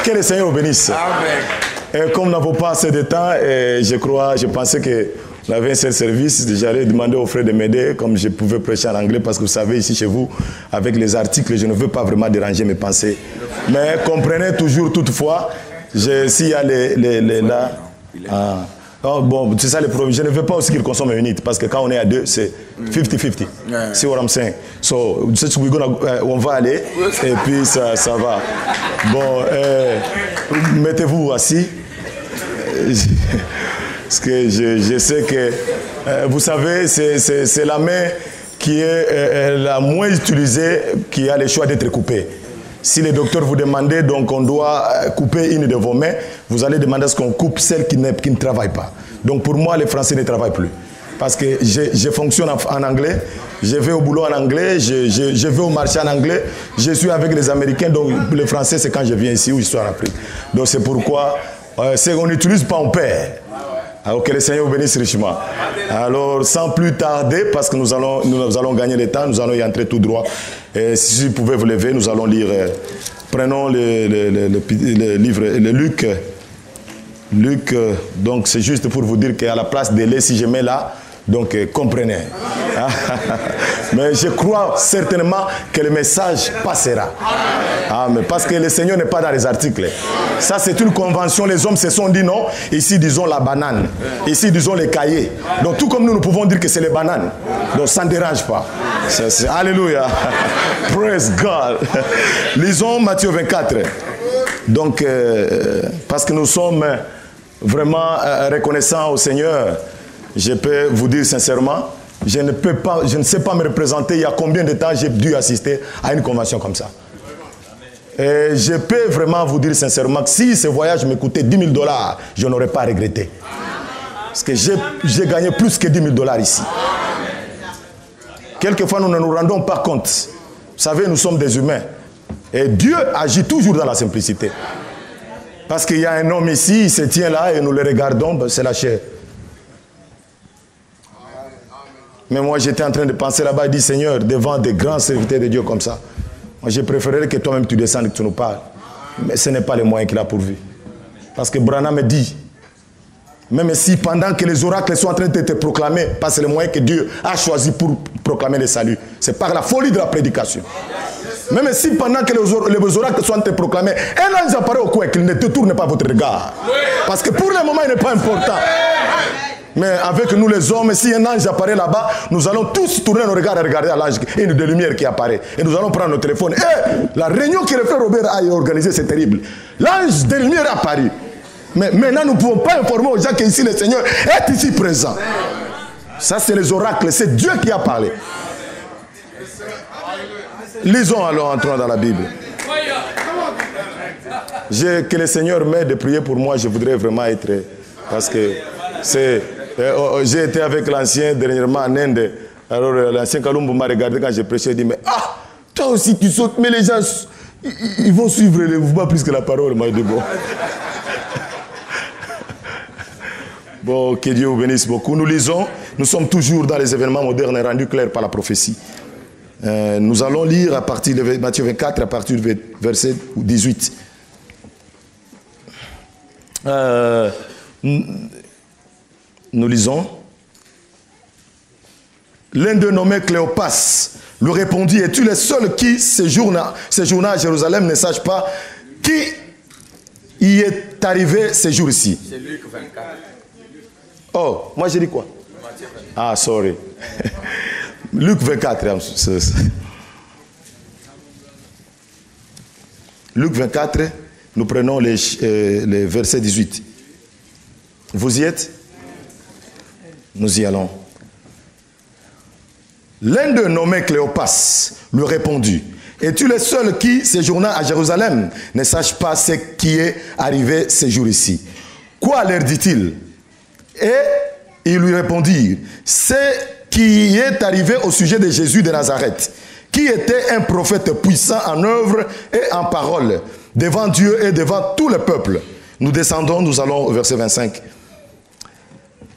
Que le Seigneur vous bénisse. Amen. Et comme nous n'avons pas assez de temps, je pensais que on avait un seul service. J'allais demander aux frères de m'aider, comme je pouvais prêcher en anglais, parce que vous savez, ici chez vous, avec les articles, je ne veux pas vraiment déranger mes pensées. Mais comprenez toujours, toutefois, s'il y a là... Oh, bon, c'est ça le problème. Je ne veux pas aussi qu'ils consomment une unité, parce que quand on est à deux, c'est 50-50. C'est what I'm saying. So, on va aller, et puis ça va. Bon, mettez-vous assis. Parce que je sais que, vous savez, c'est la main qui est la moins utilisée qui a le choix d'être coupée. Si le docteur vous demandait, donc on doit couper une de vos mains, vous allez demander à ce qu'on coupe celle qui ne travaille pas. Donc pour moi, les Français ne travaillent plus. Parce que je fonctionne en anglais, je vais au boulot en anglais, je vais au marché en anglais, je suis avec les Américains, donc le français c'est quand je viens ici ou je suis en Afrique. Donc c'est pourquoi on n'utilise pas, on perd. Alors que le Seigneur vous bénisse richement. Alors sans plus tarder, parce que nous allons gagner le temps, nous allons y entrer tout droit. Et si vous pouvez vous lever, nous allons lire. Prenons le livre, le Luc. Luc, donc c'est juste pour vous dire qu'à la place de lait, si je mets là, donc comprenez. Mais je crois certainement que le message passera. Mais parce que le Seigneur n'est pas dans les articles. Ça c'est une convention, les hommes se sont dit non. Ici disons la banane, ici disons les cahiers. Donc tout comme nous pouvons dire que c'est les bananes. Donc ça ne dérange pas. Alléluia. Praise God. Lisons Matthieu 24. Donc parce que nous sommes vraiment reconnaissants au Seigneur. Je peux vous dire sincèrement, je ne sais pas me représenter il y a combien de temps j'ai dû assister à une convention comme ça. Et je peux vraiment vous dire sincèrement que si ce voyage me coûtait $10 000, je n'aurais pas regretté. Parce que j'ai gagné plus que $10 000 ici. Quelquefois, nous ne nous rendons pas compte. Vous savez, nous sommes des humains. Et Dieu agit toujours dans la simplicité. Parce qu'il y a un homme ici, il se tient là et nous le regardons, c'est la chair. Mais moi, j'étais en train de penser là-bas et dire, Seigneur, devant des grands serviteurs de Dieu comme ça, moi, je préférerais que toi-même tu descendes et que tu nous parles. Mais ce n'est pas les moyens qu'il a pourvu. Parce que Branham me dit, même si pendant que les oracles sont en train de te proclamer, parce que c'est le moyen que Dieu a choisi pour proclamer le salut, c'est par la folie de la prédication. Même si pendant que les oracles sont en train de te proclamer, un ange apparaît au coin, qu'il ne te tourne pas votre regard. Parce que pour le moment, il n'est pas important. Mais avec nous les hommes, si un ange apparaît là-bas, nous allons tous tourner nos regards et regarder à l'ange, une de lumière qui apparaît. Et nous allons prendre nos téléphones. La réunion que le frère Robert a organisée, c'est terrible. L'ange de lumière est apparu. Mais maintenant, nous ne pouvons pas informer aux gens qu'ici le Seigneur est ici présent. Ça, c'est les oracles. C'est Dieu qui a parlé. Lisons alors, entrons dans la Bible. Que le Seigneur m'aide de prier pour moi. Je voudrais vraiment être... Parce que j'ai été avec l'ancien dernièrement en Inde. Alors l'ancien Kalumbu m'a regardé quand j'ai prêché. Il dit, mais toi aussi tu sautes. Mais les gens, ils vont suivre le mouvement plus que la parole. Moi, je dis, bon. Bon, que Dieu vous bénisse beaucoup. Nous lisons, nous sommes toujours dans les événements modernes rendus clairs par la prophétie. Nous allons lire à partir de Matthieu 24, à partir du verset 18. Nous lisons. L'un d'eux nommé Cléopas lui répondit, es-tu le seul qui séjourne à Jérusalem ne sache pas qui y est arrivé ces jours-ci? C'est Luc 24. Oh, moi j'ai dit quoi? Sorry. Luc 24. Luc 24, nous prenons les versets 18. Vous y êtes? Nous y allons. L'un d'eux nommé Cléopas lui répondit, es-tu le seul qui séjourna à Jérusalem ne sache pas ce qui est arrivé ces jours-ci? Quoi leur dit-il? Et ils lui répondirent, c'est qui est arrivé au sujet de Jésus de Nazareth, qui était un prophète puissant en œuvre et en parole, devant Dieu et devant tout le peuple. Nous descendons, nous allons au verset 25.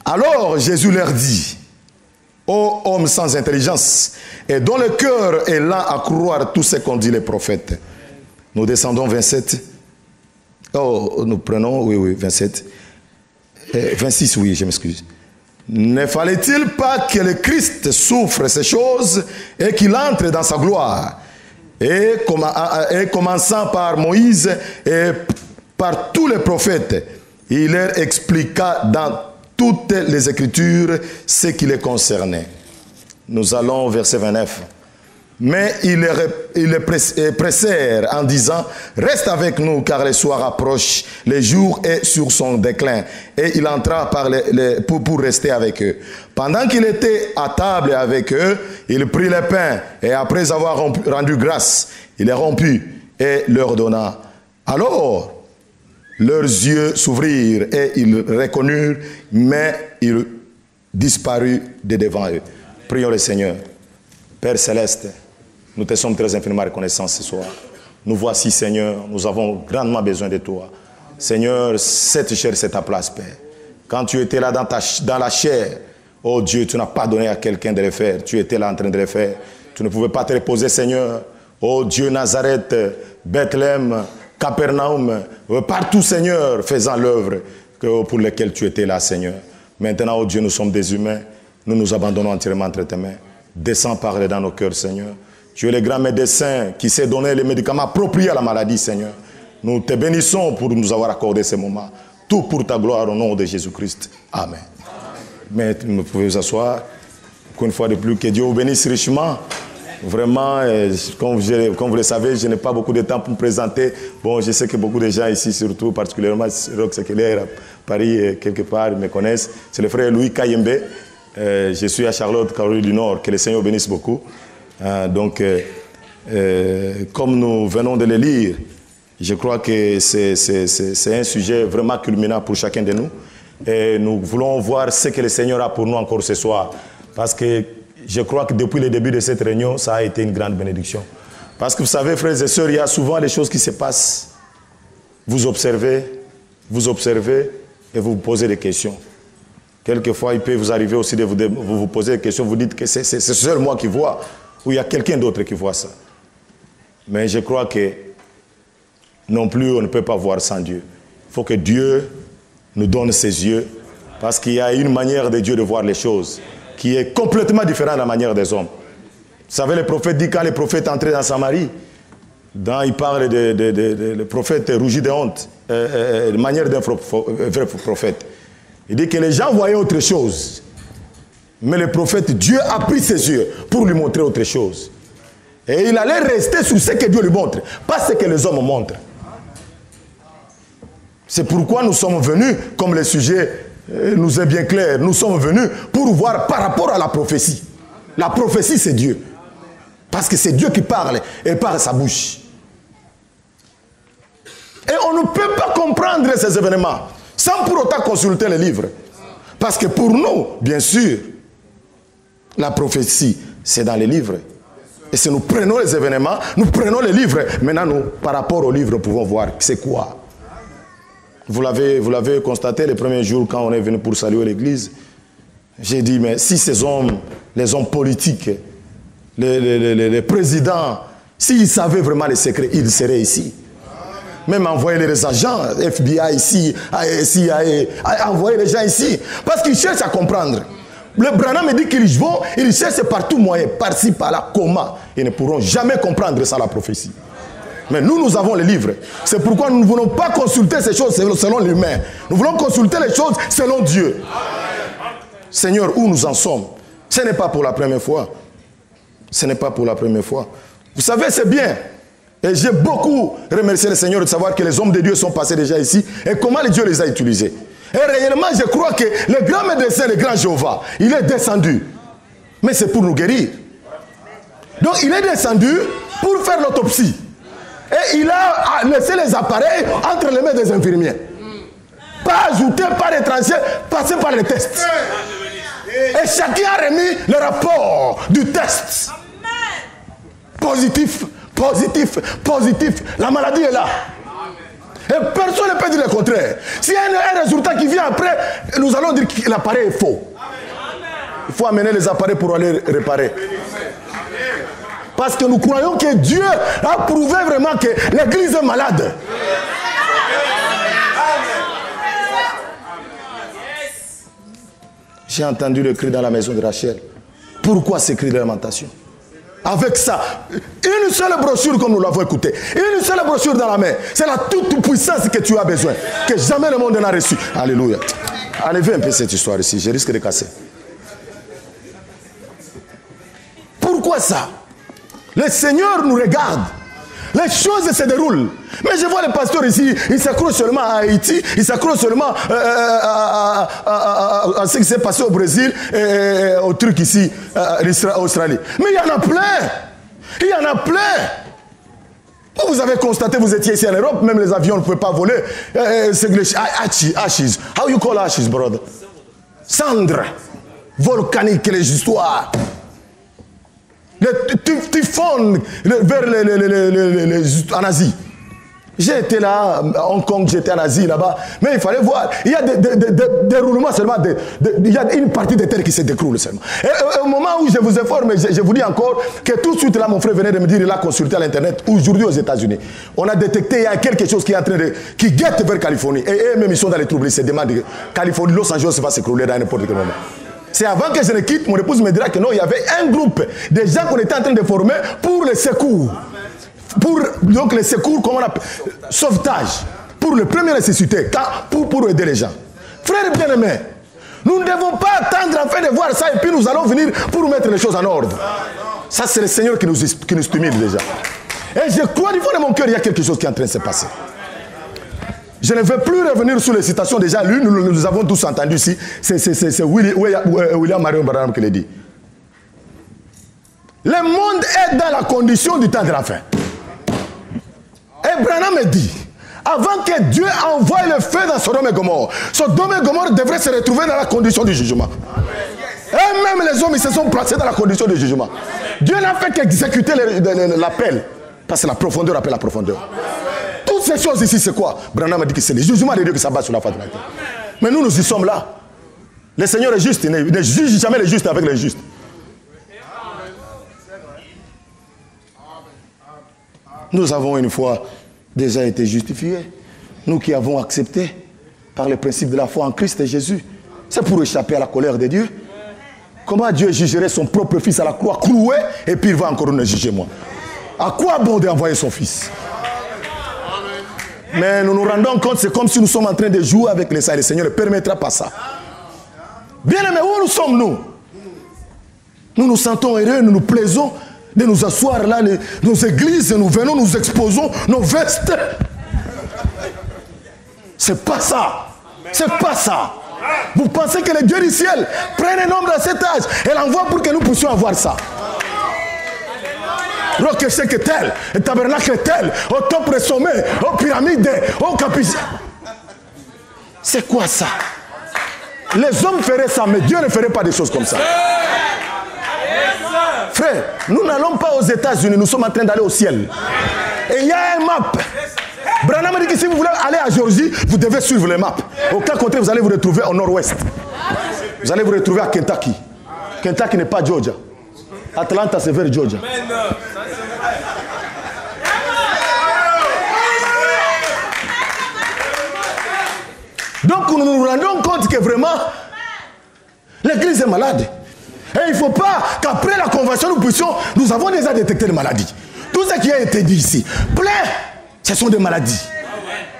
Alors Jésus leur dit, ô hommes sans intelligence, et dont le cœur est lent à croire tout ce qu'ont dit les prophètes. Nous descendons 27. Oh, nous prenons, oui, 27. 26, oui, je m'excuse. Ne fallait-il pas que le Christ souffre ces choses et qu'il entre dans sa gloire? Et commençant par Moïse et par tous les prophètes, il leur expliqua dans toutes les Écritures ce qui les concernait. Nous allons au verset 29. Mais ils les pressèrent en disant, reste avec nous car le soir approche, le jour est sur son déclin. Et il entra pour rester avec eux. Pendant qu'il était à table avec eux, il prit le pain et après avoir rendu grâce, il les romput et leur donna. Alors, leurs yeux s'ouvrirent et ils reconnurent, mais il disparut de devant eux. Prions le Seigneur. Père Céleste, nous te sommes très infiniment reconnaissants ce soir. Nous voici, Seigneur, nous avons grandement besoin de toi. Seigneur, cette chair, c'est ta place, Père. Quand tu étais là dans la chair, oh Dieu, tu n'as pas donné à quelqu'un de le faire. Tu étais là en train de le faire. Tu ne pouvais pas te reposer, Seigneur. Oh Dieu, Nazareth, Bethléem, Capernaum, partout, Seigneur, faisant l'œuvre pour laquelle tu étais là, Seigneur. Maintenant, oh Dieu, nous sommes des humains. Nous nous abandonnons entièrement entre tes mains. Descends parler dans nos cœurs, Seigneur. Tu es le grand médecin qui sait donner les médicaments appropriés à la maladie, Seigneur. Nous te bénissons pour nous avoir accordé ce moment. Tout pour ta gloire au nom de Jésus-Christ. Amen. Mais vous pouvez vous asseoir. Une fois de plus, que Dieu vous bénisse richement. Vraiment, comme vous le savez, je n'ai pas beaucoup de temps pour me présenter. Bon, je sais que beaucoup de gens ici, surtout particulièrement Rox Sekeler à Paris, quelque part, me connaissent. C'est le frère Louis Kayembe. Je suis à Charlotte, Caroline du Nord. Que le Seigneur bénisse beaucoup. Comme nous venons de le lire, je crois que c'est un sujet vraiment culminant pour chacun de nous. Et nous voulons voir ce que le Seigneur a pour nous encore ce soir. Parce que je crois que depuis le début de cette réunion, ça a été une grande bénédiction. Parce que vous savez, frères et sœurs, il y a souvent des choses qui se passent. Vous observez et vous vous posez des questions. Quelquefois, il peut vous arriver aussi de vous poser des questions. Vous dites que c'est seul moi qui vois. Ou il y a quelqu'un d'autre qui voit ça. Mais je crois que non plus on ne peut pas voir sans Dieu. Il faut que Dieu nous donne ses yeux, parce qu'il y a une manière de Dieu de voir les choses qui est complètement différente de la manière des hommes. Vous savez, le prophète dit quand le prophète entrait dans Samarie, il parle le prophète rougit de honte, la manière d'un vrai prophète. Il dit que les gens voyaient autre chose. Mais le prophète, Dieu a pris ses yeux pour lui montrer autre chose. Et il allait rester sur ce que Dieu lui montre, pas ce que les hommes montrent. C'est pourquoi nous sommes venus, comme le sujet nous est bien clair, nous sommes venus pour voir par rapport à la prophétie. La prophétie, c'est Dieu. Parce que c'est Dieu qui parle et par sa bouche. Et on ne peut pas comprendre ces événements sans pour autant consulter les livres. Parce que pour nous, bien sûr, la prophétie, c'est dans les livres. Et si nous prenons les événements, nous prenons les livres. Maintenant, nous, par rapport aux livres, nous pouvons voir c'est quoi. Vous l'avez constaté le premier jour quand on est venu pour saluer l'église. J'ai dit, mais si ces hommes, les hommes politiques, les présidents, s'ils savaient vraiment les secrets, ils seraient ici. Même envoyer les agents, FBI ici, CIA, envoyer les gens ici. Parce qu'ils cherchent à comprendre. Le Branham me dit qu'ils vont, ils cherchent partout moyen, par-ci, par-là, comment. Ils ne pourront jamais comprendre ça, la prophétie. Mais nous avons les livres. C'est pourquoi nous ne voulons pas consulter ces choses selon l'humain. Nous voulons consulter les choses selon Dieu. Seigneur, où nous en sommes? Ce n'est pas pour la première fois. Ce n'est pas pour la première fois. Vous savez, c'est bien. Et j'ai beaucoup remercié le Seigneur de savoir que les hommes de Dieu sont passés déjà ici et comment Dieu les a utilisés. Et réellement, je crois que le grand médecin, le grand Jéhovah, il est descendu. Mais c'est pour nous guérir. Donc, il est descendu pour faire l'autopsie. Et il a laissé les appareils entre les mains des infirmiers. Pas ajouté par l'étranger, passé par les tests. Et chacun a remis le rapport du test. Positif, positif, positif. La maladie est là. Et personne ne peut dire le contraire. S'il y a un résultat qui vient après, nous allons dire que l'appareil est faux. Il faut amener les appareils pour aller réparer. Parce que nous croyons que Dieu a prouvé vraiment que l'église est malade. J'ai entendu le cri dans la maison de Rachel. Pourquoi ces cris de lamentation? Avec ça, une seule brochure comme nous l'avons écouté, une seule brochure dans la main, c'est la toute puissance que tu as besoin, que jamais le monde n'a reçu. Alléluia. Enlevez un peu cette histoire ici, je risque de casser. Pourquoi ça? Le Seigneur nous regarde. Les choses se déroulent. Mais je vois les pasteurs ici, ils s'accrochent seulement à Haïti, ils s'accrochent seulement à ce qui s'est passé au Brésil et au truc ici, en Australie. Mais il y en a plein. Il y en a plein. Vous avez constaté, vous étiez ici en Europe, même les avions ne pouvaient pas voler. C'est les ashes. How you call ashes, brother? Cendres volcaniques, les histoires. Les typhons vers en Asie. J'ai été là, à Hong Kong, j'étais en Asie là-bas, mais il fallait voir. Il y a des roulements seulement, il y a une partie de terre qui se décroule seulement. Et au moment où je vous informe, je vous dis encore que tout de suite là, mon frère venait de me dire, il a consulté à l'internet, aujourd'hui aux États-Unis. On a détecté, il y a quelque chose qui est en train qui guette vers Californie. Et eux-mêmes, ils sont dans les troubles, ils se demandent que Californie, Los Angeles va s'écrouler dans n'importe quel moment. C'est avant que je ne quitte, mon épouse me dira que non, il y avait un groupe de gens qu'on était en train de former pour les secours. Donc les secours, comment on appelle, sauvetage. Pour le premier nécessité, pour aider les gens. Frères bien-aimés, nous ne devons pas attendre afin de voir ça et puis nous allons venir pour mettre les choses en ordre. Ça, c'est le Seigneur qui nous stimule déjà. Et je crois du fond de mon cœur, il y a quelque chose qui est en train de se passer. Je ne vais plus revenir sur les citations déjà lues, nous avons tous entendu ici. C'est William Marion Branham qui l'a dit. Le monde est dans la condition du temps de la fin. Et Branham dit, avant que Dieu envoie le feu dans Sodome et Gomorrhe devrait se retrouver dans la condition du jugement. Et même les hommes, ils se sont placés dans la condition du jugement. Dieu n'a fait qu'exécuter l'appel. Parce que la profondeur appelle la profondeur. Toutes ces choses ici, c'est quoi? Branham a dit que c'est le jugement de Dieu qui s'abat sur la face de la terre. Mais nous y sommes là. Le Seigneur est juste, il ne juge jamais les justes avec les justes. Nous avons une fois déjà été justifiés. Nous qui avons accepté par le principe de la foi en Christ et Jésus. C'est pour échapper à la colère de Dieu. Comment Dieu jugerait son propre fils à la croix cloué et puis il va encore nous juger moi? À quoi bon d'envoyer son fils? Mais nous nous rendons compte, c'est comme si nous sommes en train de jouer avec les saints. Le Seigneur ne permettra pas ça. Bien aimés, où nous sommes nous? Nous nous sentons heureux, nous nous plaisons de nous asseoir là, nos églises, nous venons, nous exposons nos vestes. C'est pas ça. C'est pas ça. Vous pensez que le Dieu du ciel prenne un homme dans cet âge et l'envoie pour que nous puissions avoir ça? Roque que tel, le tabernacle tel, au top des sommets, aux pyramides, aux capucins. C'est quoi ça? Les hommes feraient ça, mais Dieu ne ferait pas des choses comme ça. Frère, nous n'allons pas aux États-Unis, nous sommes en train d'aller au ciel. Et il y a un map. Branham dit que si vous voulez aller à Géorgie, vous devez suivre les maps. Au cas contraire, vous allez vous retrouver au nord-ouest. Vous allez vous retrouver à Kentucky. Kentucky n'est pas Georgia. Atlanta, c'est vers Georgia. Donc nous nous rendons compte que vraiment, l'Église est malade. Et il ne faut pas qu'après la convention, nous avons déjà détecté les maladies. Tout ce qui a été dit ici, plein, ce sont des maladies.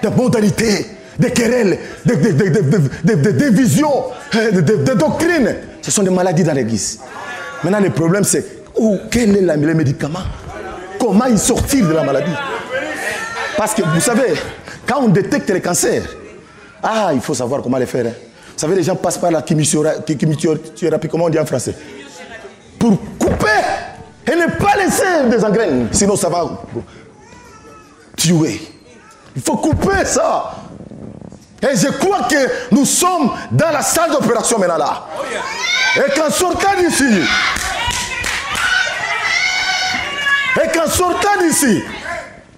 Des modalités, des querelles, des divisions, des doctrines. Ce sont des maladies dans l'Église. Maintenant, le problème, c'est quel est le médicament? Comment y sortir de la maladie? Parce que vous savez, quand on détecte les cancers, il faut savoir comment les faire. Hein. Vous savez, les gens passent par la chimiothérapie, comment on dit en français? Pour couper et ne pas laisser des engraines. Sinon, ça va tuer. Il faut couper ça. Et je crois que nous sommes dans la salle d'opération maintenant là. Et qu'en sortant d'ici,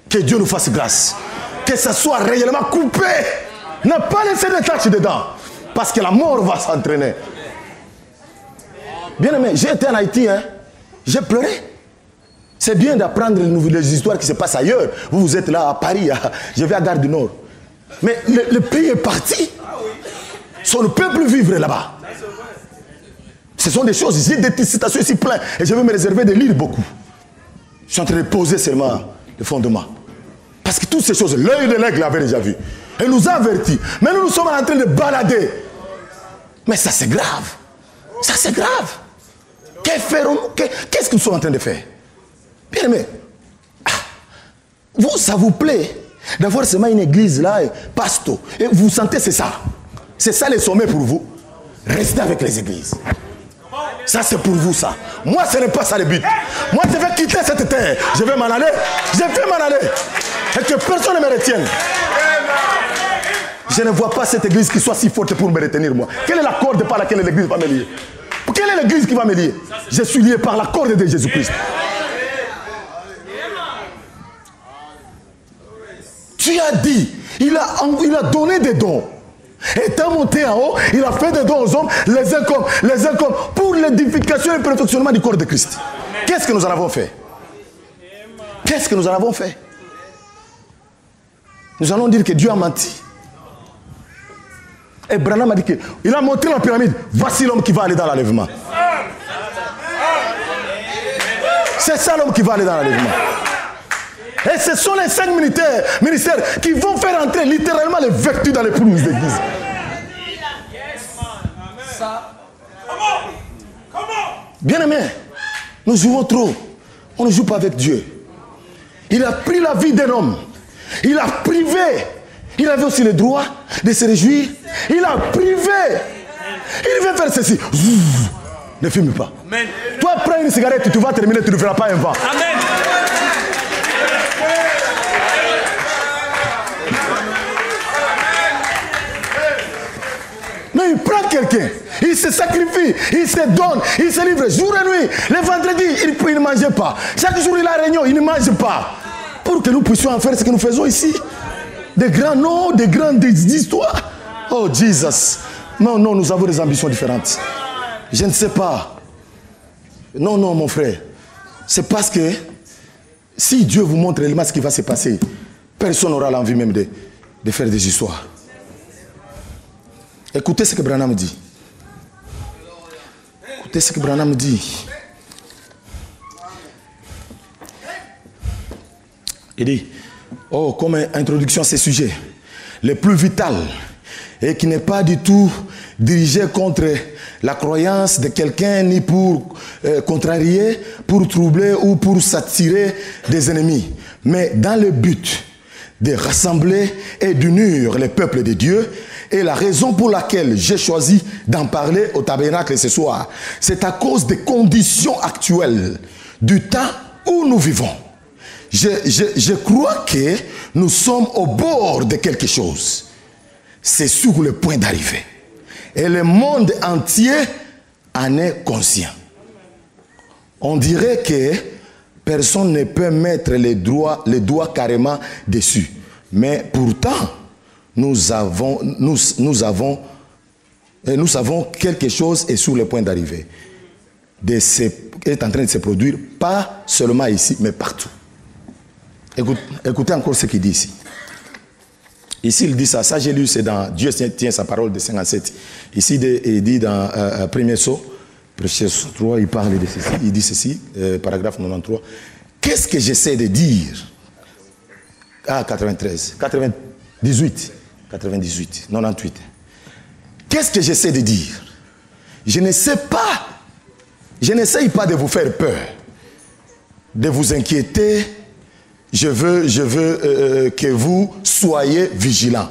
que Dieu nous fasse grâce. Que ça soit réellement coupé. Ne pas laisser de taches dedans. Parce que la mort va s'entraîner. Bien aimé, j'ai été en Haïti, hein. J'ai pleuré. C'est bien d'apprendre les histoires qui se passent ailleurs. Vous êtes là à Paris, je vais à Gare du Nord. Mais le pays est parti. Son peuple vivre là-bas. Ce sont des choses, j'ai des citations ici plein. Et je vais me réserver de lire beaucoup. Je suis en train de poser seulement le fondement. Parce que toutes ces choses, l'œil de l'aigle l'avait déjà vu. Elle nous a avertis. Mais nous sommes en train de balader. Mais ça c'est grave. Ça c'est grave. Qu'est-ce que nous sommes en train de faire? Bien aimé, vous, ça vous plaît d'avoir seulement une église là, pasto. Et vous sentez c'est ça. C'est ça les sommets pour vous. Restez avec les églises. Ça c'est pour vous ça. Moi ce n'est pas ça le but. Moi je vais quitter cette terre. Je vais m'en aller. Je vais m'en aller. Et que personne ne me retienne. Je ne vois pas cette église qui soit si forte pour me retenir moi. Quelle est la corde par laquelle l'église va me lier? Quelle est l'église qui va me lier? Je suis lié par la corde de Jésus-Christ. Tu as dit, il a donné des dons. Étant monté en haut, il a fait des dons aux hommes, les uns comme, pour l'édification et le perfectionnement du corps de Christ. Qu'est-ce que nous en avons fait? Qu'est-ce que nous en avons fait? Nous allons dire que Dieu a menti. Et Branham a dit qu'il a montré la pyramide. Voici l'homme qui va aller dans l'enlèvement. C'est ça l'homme qui va aller dans l'enlèvement. Et ce sont les 5 ministères qui vont faire entrer littéralement les vertus dans les pelouses d'église. Bien aimé, nous jouons trop. On ne joue pas avec Dieu. Il a pris la vie d'un homme. Il a privé. Il avait aussi le droit de se réjouir. Il a privé. Il veut faire ceci. Ne fume pas. Amen. Toi, prends une cigarette, tu vas terminer, tu ne feras pas un vent. Amen. Mais il prend quelqu'un, il se sacrifie, il se donne, il se livre jour et nuit. Le vendredi, il ne mangeait pas. Chaque jour, il a réunion, il ne mange pas. Pour que nous puissions en faire ce que nous faisons ici. Des grands noms, des grandes histoires. Oh, Jesus. Non, nous avons des ambitions différentes. Je ne sais pas. Non, mon frère. C'est parce que si Dieu vous montre réellement ce qui va se passer, personne n'aura l'envie même de faire des histoires. Écoutez ce que Branham dit. Écoutez ce que Branham dit. Il dit, comme introduction à ce sujet, le plus vital et qui n'est pas du tout dirigé contre la croyance de quelqu'un ni pour contrarier, pour troubler ou pour s'attirer des ennemis, mais dans le but de rassembler et d'unir les peuples de Dieu. Et la raison pour laquelle j'ai choisi d'en parler au tabernacle ce soir, c'est à cause des conditions actuelles du temps où nous vivons. Je crois que nous sommes au bord de quelque chose. C'est sur le point d'arriver. Et le monde entier en est conscient. On dirait que personne ne peut mettre les doigts carrément dessus. Mais pourtant, nous savons quelque chose est sur le point d'arriver. Est en train de se produire, pas seulement ici, mais partout. Écoutez encore ce qu'il dit ici. Ici, il dit ça. Ça, j'ai lu, c'est dans Dieu tient sa parole de 57. Ici, il dit dans premier saut, verset 3, il parle de ceci. Il dit ceci, paragraphe 93. Qu'est-ce que j'essaie de dire? 93, 98. 98. Qu'est-ce que j'essaie de dire? Je n'essaie pas de vous faire peur, de vous inquiéter. Je veux que vous soyez vigilants.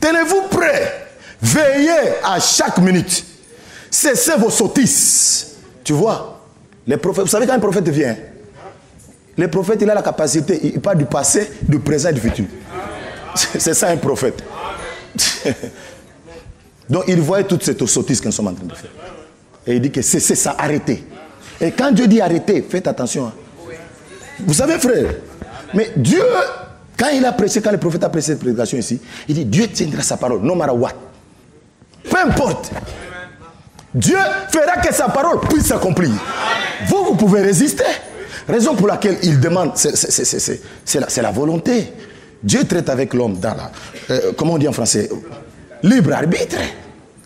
Tenez-vous prêts. Veillez à chaque minute. Cessez vos sottises. Tu vois, les prophètes, vous savez quand un prophète vient, le prophète il a la capacité, il parle du passé, du présent et du futur. C'est ça un prophète. Donc il voit toutes ces sottises que nous sommes en train de faire. Et il dit que c'est ça, arrêtez. Et quand Dieu dit arrêtez, faites attention. Vous savez frère, mais Dieu, quand il a prêché, quand le prophète a prêché cette prédication ici, il dit Dieu tiendra sa parole, no matter what. Peu importe. Dieu fera que sa parole puisse s'accomplir. Vous pouvez résister. Raison pour laquelle il demande, c'est la volonté. Dieu traite avec l'homme dans la, comment on dit en français, libre arbitre.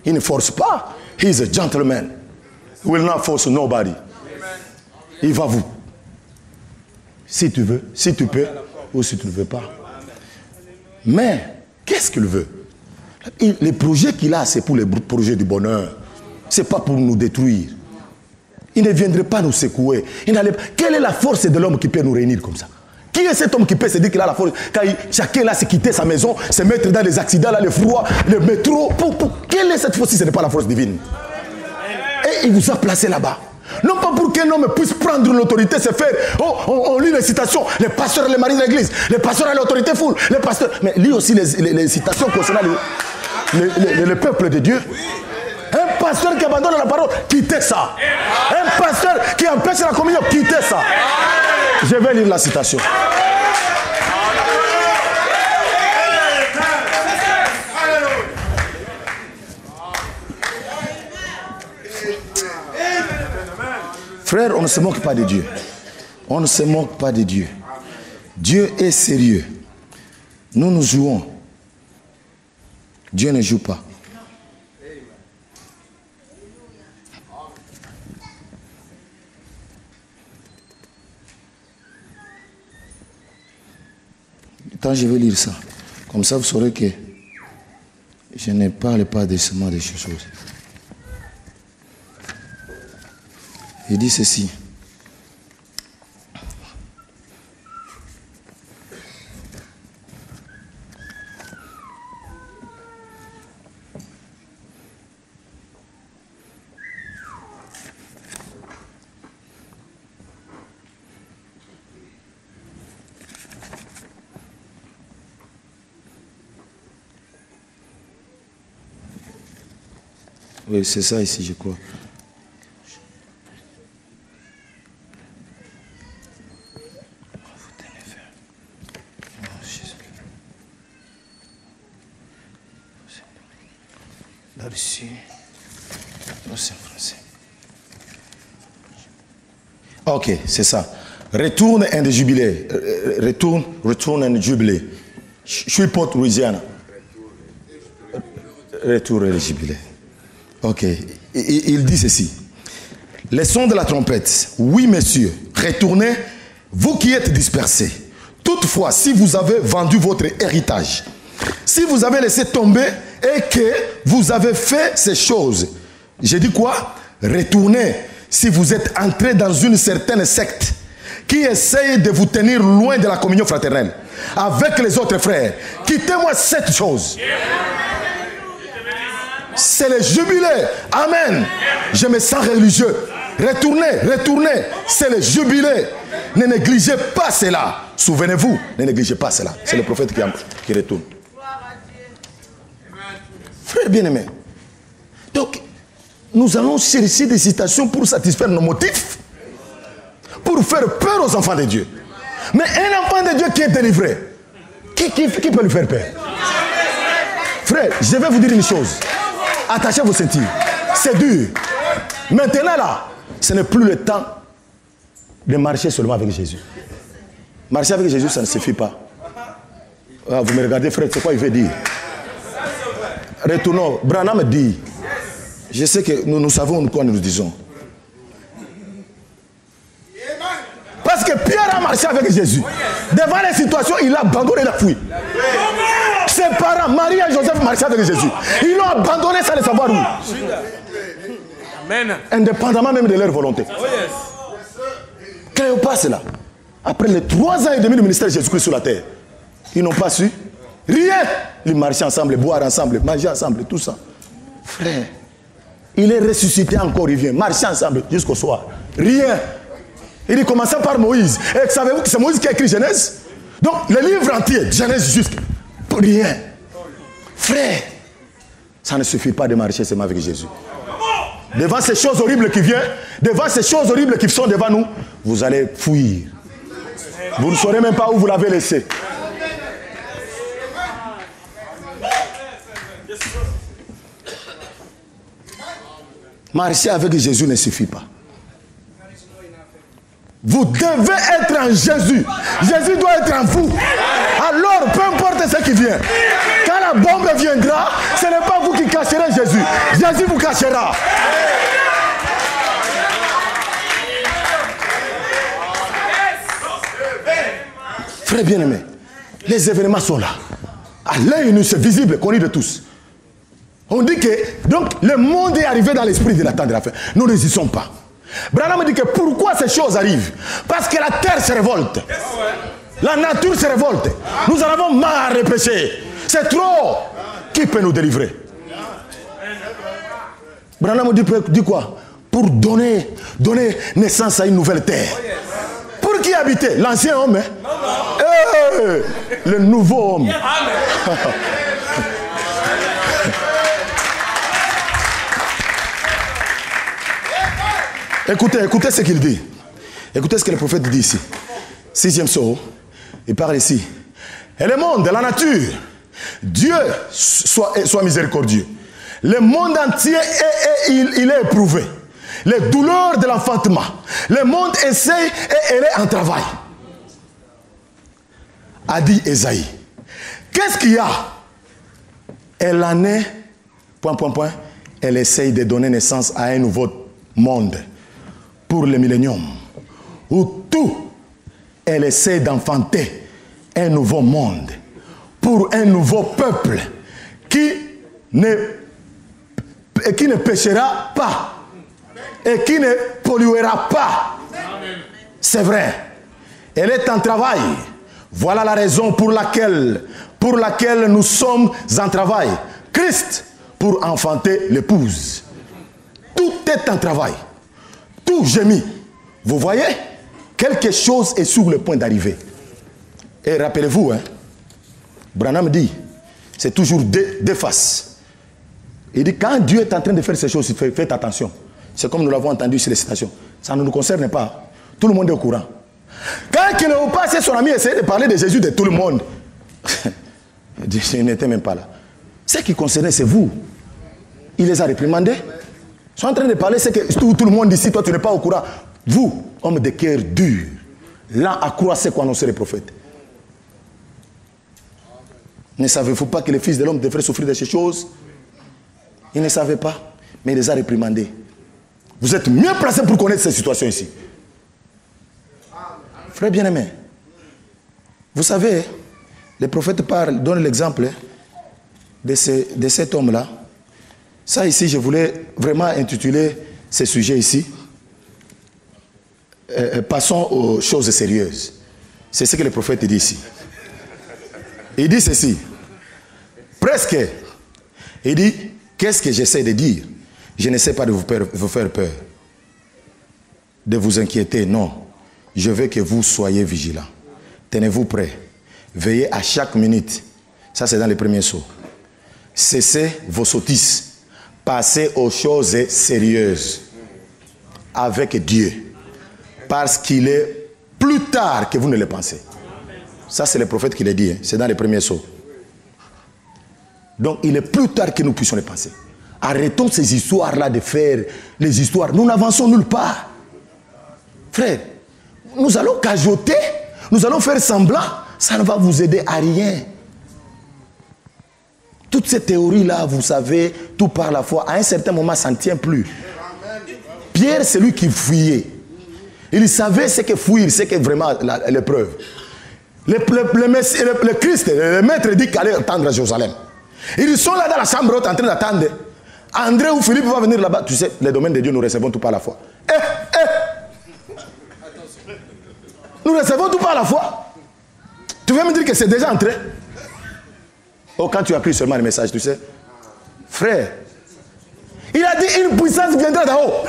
Il ne force pas. He is a gentleman. will not force nobody. Il va vous. Si tu veux, si tu peux, ou si tu ne veux pas. Mais, qu'est-ce qu'il veut? Les projets qu'il a, c'est pour les projets du bonheur. Ce n'est pas pour nous détruire. Il ne viendrait pas nous secouer. Quelle est la force de l'homme qui peut nous réunir comme ça? Qui est cet homme qui peut se dire qu'il a la force? Quand chacun là s'est quitté sa maison, se mettre dans les accidents, là, le froid, le métro. Quelle est cette force si ce n'est pas la force divine? Et il vous a placé là-bas. Non pas pour qu'un homme puisse prendre l'autorité, se faire. Oh, on lit les citations. Les pasteurs et les maris de l'église. Les pasteurs et l'autorité foule. Les pasteurs. Mais lit aussi les citations concernant le peuple de Dieu. Un pasteur qui abandonne la parole, quittez ça. Un pasteur qui empêche la communion, quittez ça. Je vais lire la citation. Frère, on ne se moque pas de Dieu. On ne se moque pas de Dieu. Dieu est sérieux. Nous, nous jouons. Dieu ne joue pas. Quand je vais lire ça, comme ça vous saurez que je ne parle pas seulement des choses. Il dit ceci. Oui, c'est ça ici, je crois. Là-dessus. Non, c'est français. Ok, c'est ça. Retourne and jubilé. Retourne and jubilé. Shreveport, Louisiana. Retour et jubilé. Ok. Il dit ceci. Les sons de la trompette. Oui, messieurs. Retournez, vous qui êtes dispersés. Toutefois, si vous avez vendu votre héritage, si vous avez laissé tomber et que vous avez fait ces choses, j'ai dit quoi? Retournez si vous êtes entré dans une certaine secte qui essaye de vous tenir loin de la communion fraternelle avec les autres frères. Quittez-moi cette chose. C'est le jubilé. Amen. Je me sens religieux. Retournez. C'est le jubilé. Ne négligez pas cela. Souvenez-vous, ne négligez pas cela. C'est le prophète qui retourne. Frère bien-aimé. Donc, nous allons chercher des citations pour satisfaire nos motifs, pour faire peur aux enfants de Dieu. Mais un enfant de Dieu qui est délivré, qui peut lui faire peur? Frère, je vais vous dire une chose. Attachez vos ceintures. C'est dur. Maintenant là, ce n'est plus le temps de marcher seulement avec Jésus. Marcher avec Jésus, ça ne suffit pas. Ah, vous me regardez, frère, c'est quoi il veut dire? Retournons. Branham dit, je sais que nous savons quoi nous disons. Parce que Pierre a marché avec Jésus. Devant les situations, il a abandonné la fuite. Ses parents, Marie et Joseph, marchaient avec Jésus. Ils l'ont abandonné sans le savoir où. Amen. Indépendamment même de leur volonté. Cléopas là, après les 3 ans et demi du ministère de Jésus-Christ sur la terre, ils n'ont pas su rien. Ils marchaient ensemble, boire ensemble, manger ensemble, tout ça. Frère, il est ressuscité encore, il vient marcher ensemble jusqu'au soir. Rien. Il dit, commençant par Moïse. Et savez-vous que c'est Moïse qui a écrit Genèse? Donc, le livre entier, Genèse jusqu'à rien. Frère, ça ne suffit pas de marcher seulement avec Jésus. Devant ces choses horribles qui viennent, devant ces choses horribles qui sont devant nous, vous allez fuir. Vous ne saurez même pas où vous l'avez laissé. Marcher avec Jésus ne suffit pas. Vous devez être en Jésus. Jésus doit être en vous. Alors, peu importe ce qui vient, quand la bombe viendra, ce n'est pas vous qui cacherez Jésus. Jésus vous cachera. Frères bien-aimés, les événements sont là. À l'œil nu, c'est visible, connu de tous. On dit que, donc, le monde est arrivé dans l'esprit de la temps de la fin. Nous ne résistons pas. Branham dit que pourquoi ces choses arrivent? Parce que la terre se révolte. La nature se révolte. Nous en avons marre de pécher. C'est trop. Qui peut nous délivrer? Branham dit quoi? Pour donner naissance à une nouvelle terre. Pour qui habiter? L'ancien homme, hein? Le nouveau homme. Écoutez ce qu'il dit. Écoutez ce que le prophète dit ici. 6e psaume. Il parle ici. Et le monde, la nature, Dieu soit miséricordieux. Le monde entier, il est éprouvé. Les douleurs de l'enfantement. Le monde essaye et elle est en travail. A dit Esaïe. Qu'est-ce qu'il y a? Elle en est, ... Elle essaye de donner naissance à un nouveau monde. Pour le millénium. Où tout, elle essaie d'enfanter un nouveau monde. Pour un nouveau peuple qui ne péchera pas. Et qui ne polluera pas. C'est vrai. Elle est en travail. Voilà la raison pour laquelle nous sommes en travail. Christ, pour enfanter l'épouse. Tout est en travail. Tout gémit. Vous voyez? Quelque chose est sur le point d'arriver. Et rappelez-vous, hein, Branham dit, c'est toujours deux faces. Il dit, quand Dieu est en train de faire ces choses, faites attention. C'est comme nous l'avons entendu sur les citations. Ça ne nous concerne pas. Tout le monde est au courant. Quand Cléopas et son ami essayaient de parler de Jésus de tout le monde, je n'étais même pas là. Ce qui concernait, c'est vous. Il les a réprimandés. Ils sont en train de parler, c'est que tout le monde ici, toi tu n'es pas au courant. Vous, homme de cœur dur, là à croire c'est quoi annoncer les prophètes. Ne savez-vous pas que le Fils de l'homme devrait souffrir de ces choses? Il ne savait pas, mais il les a réprimandés. Vous êtes mieux placés pour connaître ces situations ici. Frère bien-aimé, vous savez, les prophètes donnent l'exemple de cet homme-là. Ça ici, je voulais vraiment intituler ce sujet ici. Passons aux choses sérieuses. C'est ce que le prophète dit ici. Il dit ceci. Presque. Il dit, qu'est-ce que j'essaie de dire? Je n'essaie pas de vous faire peur. De vous inquiéter, non. Je veux que vous soyez vigilants. Tenez-vous prêts. Veillez à chaque minute. Ça, c'est dans les premiers sauts. Cessez vos sottises. Passez aux choses sérieuses. Avec Dieu. Parce qu'il est plus tard que vous ne le pensez. Ça, c'est le prophète qui l'a dit. Hein. C'est dans les premiers sauts. Donc, il est plus tard que nous puissions le penser. Arrêtons ces histoires-là de faire les histoires. Nous n'avançons nulle part. Frère, nous allons cajoter, nous allons faire semblant. Ça ne va vous aider à rien. Toutes ces théories-là, vous savez, tout par la foi, à un certain moment, ça ne tient plus. Pierre, c'est lui qui fuyait. Il savait ce que fuir, ce que vraiment l'épreuve. Le Christ, le maître dit qu'allait attendre à Jérusalem. Ils sont là dans la chambre haute en train d'attendre. André ou Philippe va venir là-bas. Tu sais, les domaines de Dieu, nous recevons tout par la foi. Nous recevons tout par la foi. Tu veux me dire que c'est déjà entré? Oh, quand tu as pris seulement le message, tu sais. Frère, il a dit une puissance viendra d'en haut.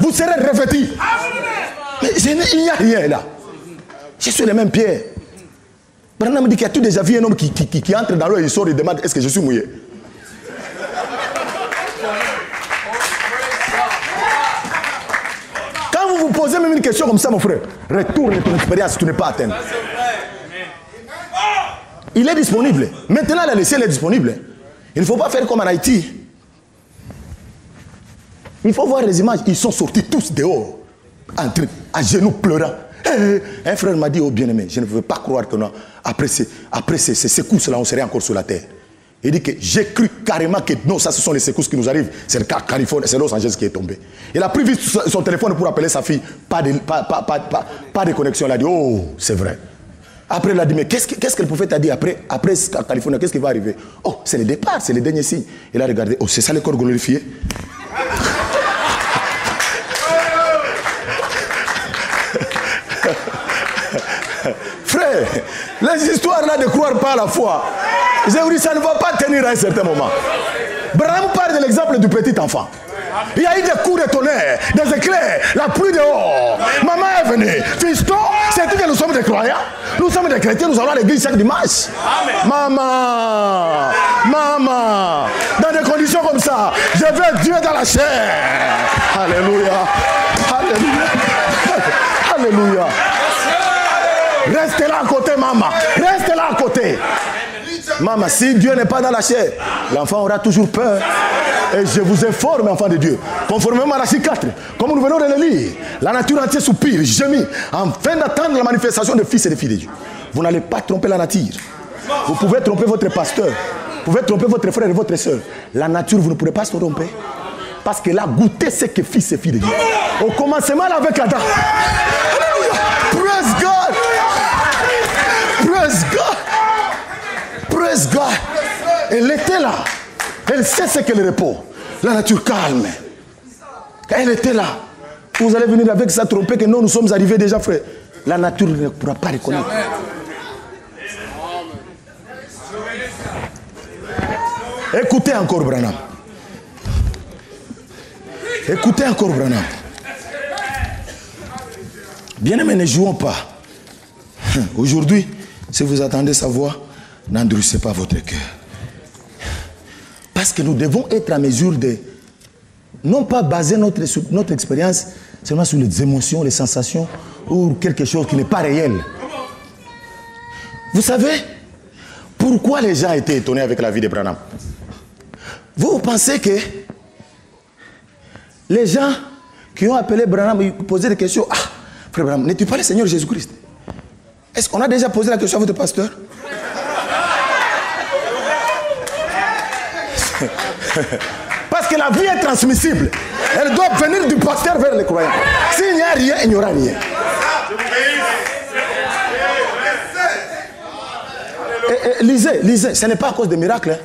Vous serez revêtis. Mais il n'y a rien là. Je suis le même Pierre. Branham me dit qu'il y a tout déjà vu un homme qui entre dans l'eau et il sort et demande est-ce que je suis mouillé? Quand vous vous posez même une question comme ça, mon frère, retourne ton expérience, tu n'es pas atteint. Il est disponible. Maintenant, le ciel est disponible. Il ne faut pas faire comme en Haïti. Il faut voir les images. Ils sont sortis tous dehors, à genoux pleurant. Un frère m'a dit, oh bien-aimé, je ne veux pas croire que non, après ces secousses-là, on serait encore sur la terre. Il dit que j'ai cru carrément que non, ça ce sont les secousses qui nous arrivent. C'est le cas Californie, c'est Los Angeles qui est tombé. Il a pris vite son téléphone pour appeler sa fille. Pas de connexion. Il a dit, oh, c'est vrai. Après, il a dit, mais qu'est-ce que le prophète a dit après en Californie, qu'est-ce qui va arriver? Oh, c'est le départ, c'est le dernier signe. Il a regardé, oh, c'est ça le corps glorifié? Frère, les histoires là de croire pas à la foi, je vous dis, ça ne va pas tenir à un certain moment. Branham parle de l'exemple du petit enfant. Il y a eu des coups de tonnerre, des éclairs, la pluie dehors. Maman est venue. Fiston, c'est tout que nous sommes des croyants. Nous sommes des chrétiens, nous allons à l'église chaque dimanche. Maman, dans des conditions comme ça, je veux Dieu dans la chair. Alléluia. Alléluia. Alléluia. Restez là à côté, maman. Restez là à côté. Maman, si Dieu n'est pas dans la chair, l'enfant aura toujours peur. Et je vous informe, enfants de Dieu, conformément à la 4, comme nous venons de le lire, la nature entière soupire, gémit, en fin d'attendre la manifestation des fils et des filles de Dieu. Vous n'allez pas tromper la nature. Vous pouvez tromper votre pasteur, vous pouvez tromper votre frère et votre soeur. La nature, vous ne pourrez pas se tromper. Parce qu'elle a goûté ce que fils et filles de Dieu. Au commencement avec Adam. Alléluia. Praise God. Praise God. Praise God. Elle était là. Elle sait ce qu'est le repos. La nature calme. Elle était là. Vous allez venir avec ça tromper que nous sommes arrivés déjà, frère. La nature ne pourra pas reconnaître. Écoutez encore Branham. Écoutez encore Branham. Bien-aimés, ne jouons pas. Aujourd'hui, si vous attendez sa voix, n'endurcissez pas votre cœur. Parce que nous devons être à mesure de... Non pas baser notre expérience seulement sur les émotions, les sensations ou quelque chose qui n'est pas réel. Vous savez pourquoi les gens étaient étonnés avec la vie de Branham? Vous pensez que les gens qui ont appelé Branham, ils posaient des questions. Ah, frère Branham, n'es-tu pas le Seigneur Jésus-Christ? Est-ce qu'on a déjà posé la question à votre pasteur? Parce que la vie est transmissible. Elle doit venir du pasteur vers les croyants. S'il n'y a rien, il n'y aura rien. Lisez, ce n'est pas à cause des miracles.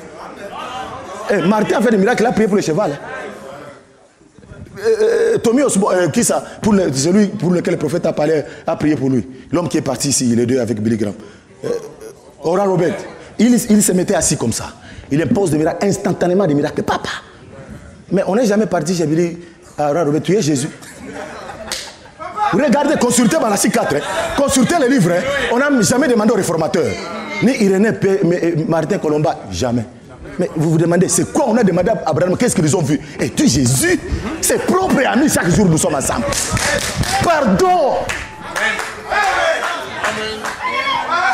Martin a fait des miracles, il a prié pour le cheval. Tommy Osborne, qui ça? Celui pour lequel le prophète a parlé, a prié pour lui. L'homme qui est parti ici, les deux avec Billy Graham. Oral Robert, il se mettait assis comme ça. Il impose des miracles, instantanément des miracles. Papa! Mais on n'est jamais parti chez Billy Robert, tu es Jésus. Regardez, consultez Malachi 4, consultez les livres. On n'a jamais demandé aux réformateurs. Ni Irénée, Martin Colomba, jamais. Mais vous vous demandez, c'est quoi on a demandé à Abraham? Qu'est-ce qu'ils ont vu? Et tu, Jésus, c'est propre et ami, chaque jour nous sommes ensemble. Pardon!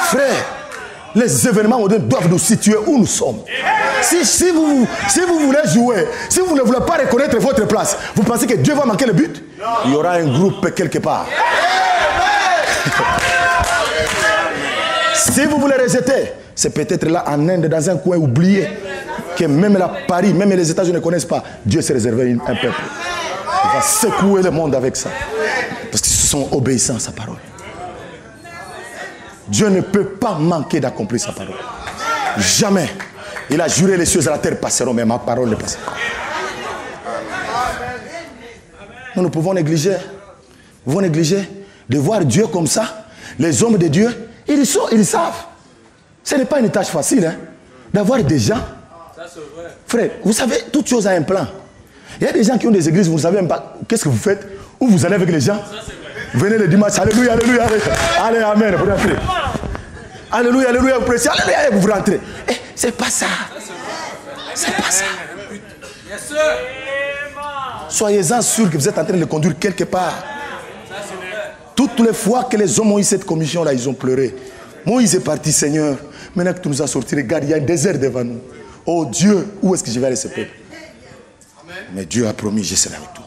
Frère, les événements modernes doivent nous situer où nous sommes. Si vous voulez jouer, si vous ne voulez pas reconnaître votre place, vous pensez que Dieu va manquer le but? Il y aura un groupe quelque part. Si vous voulez rejeter, c'est peut-être là en Inde, dans un coin oublié, que même la Paris, même les États-Unis ne connaissent pas. Dieu s'est réservé un peuple. Il va secouer le monde avec ça. Parce qu'ils sont obéissants à sa parole. Dieu ne peut pas manquer d'accomplir sa parole. Jamais. Il a juré les cieux et la terre passeront, mais ma parole ne passera pas. Nous pouvons négliger. Nous pouvons négliger de voir Dieu comme ça. Les hommes de Dieu, ils savent. Ce n'est pas une tâche facile, hein, d'avoir des gens. Frère, vous savez, toute chose a un plan. Il y a des gens qui ont des églises, vous ne savez même pas qu'est-ce que vous faites, où vous allez avec les gens. Venez le dimanche, alléluia, alléluia, allez, amen, vous rentrez. Alléluia, alléluia, vous prêchez, alléluia, vous rentrez. Eh, c'est pas ça. C'est pas ça. Soyez-en sûrs que vous êtes en train de le conduire quelque part. Toutes les fois que les hommes ont eu cette commission-là, ils ont pleuré. Moïse est parti, Seigneur. Maintenant que tu nous as sortis, regarde, il y a un désert devant nous. Oh Dieu, où est-ce que je vais aller ce peuple? Mais Dieu a promis, je serai avec toi.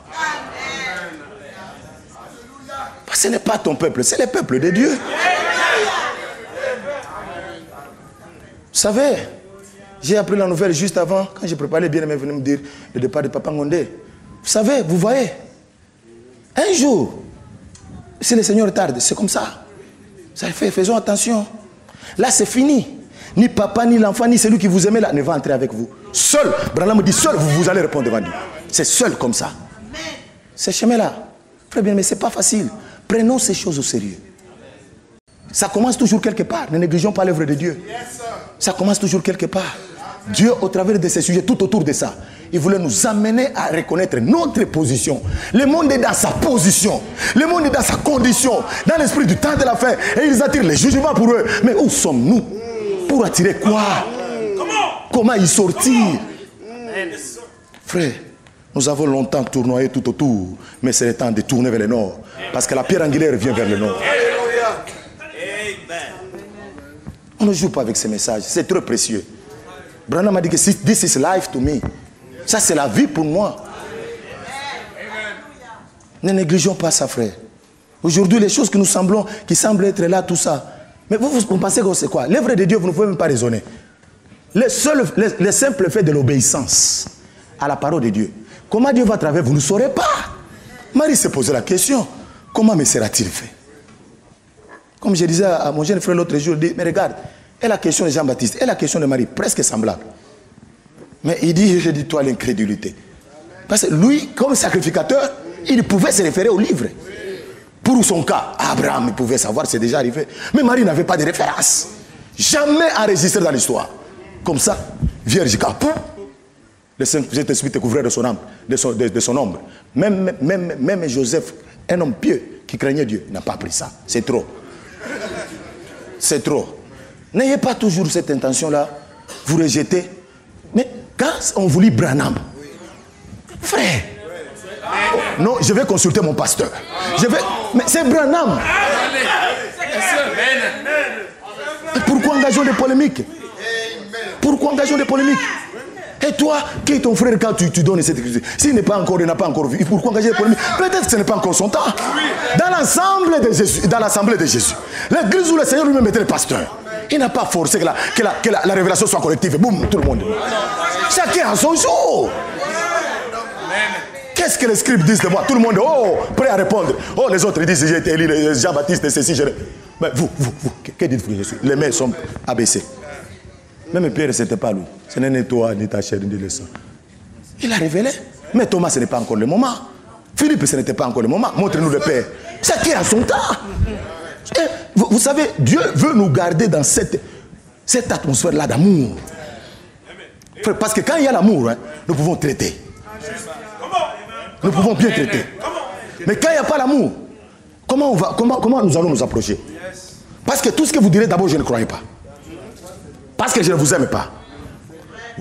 Parce que ce n'est pas ton peuple, c'est le peuple de Dieu. Vous savez, j'ai appris la nouvelle juste avant, quand j'ai préparé, bien-aimé venait me dire le départ de Papa Ngondé. Vous savez, vous voyez, un jour, si le Seigneur tarde, c'est comme ça. Ça fait, faisons attention. Là, c'est fini. Ni papa, ni l'enfant, ni celui qui vous aimait là ne va entrer avec vous. Seul, Branham me dit, seul, vous allez répondre devant Dieu. C'est seul comme ça. Ce chemin-là. Très bien, mais ce n'est pas facile. Prenons ces choses au sérieux. Ça commence toujours quelque part. Ne négligeons pas l'œuvre de Dieu. Ça commence toujours quelque part. Dieu, au travers de ces sujets, tout autour de ça, il voulait nous amener à reconnaître notre position. Le monde est dans sa position. Le monde est dans sa condition. Dans l'esprit du temps de la fin. Et ils attirent les jugements pour eux. Mais où sommes-nous? Pour attirer quoi? Comment y sortir? Frère, nous avons longtemps tournoyé tout autour. Mais c'est le temps de tourner vers le nord. Parce que la pierre angulaire vient vers le nord. On ne joue pas avec ces messages. C'est trop précieux. Branham m'a dit que this is life to me. Ça, c'est la vie pour moi. Ne négligeons pas ça, frère. Aujourd'hui, les choses que nous semblons, qui semblent être là, tout ça. Mais vous pensez que c'est quoi? L'œuvre de Dieu, vous ne pouvez même pas raisonner. Le simple fait de l'obéissance à la parole de Dieu. Comment Dieu va travailler, vous ne saurez pas. Marie s'est posé la question. Comment me sera-t-il fait? Comme je disais à mon jeune frère l'autre jour, il dit, mais regarde, et la question de Jean-Baptiste, et la question de Marie, presque semblable. Mais il dit, je dis toi l'incrédulité. Parce que lui, comme sacrificateur, il pouvait se référer au livre. Pour son cas, Abraham, il pouvait savoir, c'est déjà arrivé. Mais Marie n'avait pas de référence. Jamais enregistré dans l'histoire. Comme ça, vierge capot, le Saint-Esprit te couvrait de son âme, de son ombre. Même Joseph, un homme pieux qui craignait Dieu, n'a pas pris ça. C'est trop. C'est trop. N'ayez pas toujours cette intention-là. Vous rejetez. Mais quand on vous lit Branham, frère, non, je vais consulter mon pasteur. Mais c'est Branham. Pourquoi engageons des polémiques? Pourquoi engageons des polémiques? Et toi, qui est ton frère quand tu donnes cette écriture? S'il n'est pas encore, il n'a pas encore vu. Pourquoi engager des polémiques? Peut-être que ce n'est pas encore son temps. Dans l'assemblée de Jésus, l'église où le Seigneur lui-même était le pasteur, il n'a pas forcé que la révélation soit collective. Boum, tout le monde. Chacun a son jour. Qu'est-ce que les scribes disent de moi? Tout le monde, oh, prêt à répondre. Oh, les autres, ils disent, j'ai été élu, Jean-Baptiste, et ceci, mais vous, que dites-vous? Les mains sont abaissées. Même Pierre, ce n'était pas lui. Ce n'est ni toi, ni ta chair, ni le sang. Il a révélé. Mais Thomas, ce n'est pas encore le moment. Philippe, ce n'était pas encore le moment. Montre-nous le Père. Chacun a son temps. Et vous savez, Dieu veut nous garder dans cette atmosphère-là d'amour. Parce que quand il y a l'amour, hein, nous pouvons traiter. Nous pouvons bien traiter. Mais quand il n'y a pas l'amour, comment nous allons nous approcher? Parce que tout ce que vous direz, d'abord, je ne croyais pas. Parce que je ne vous aime pas.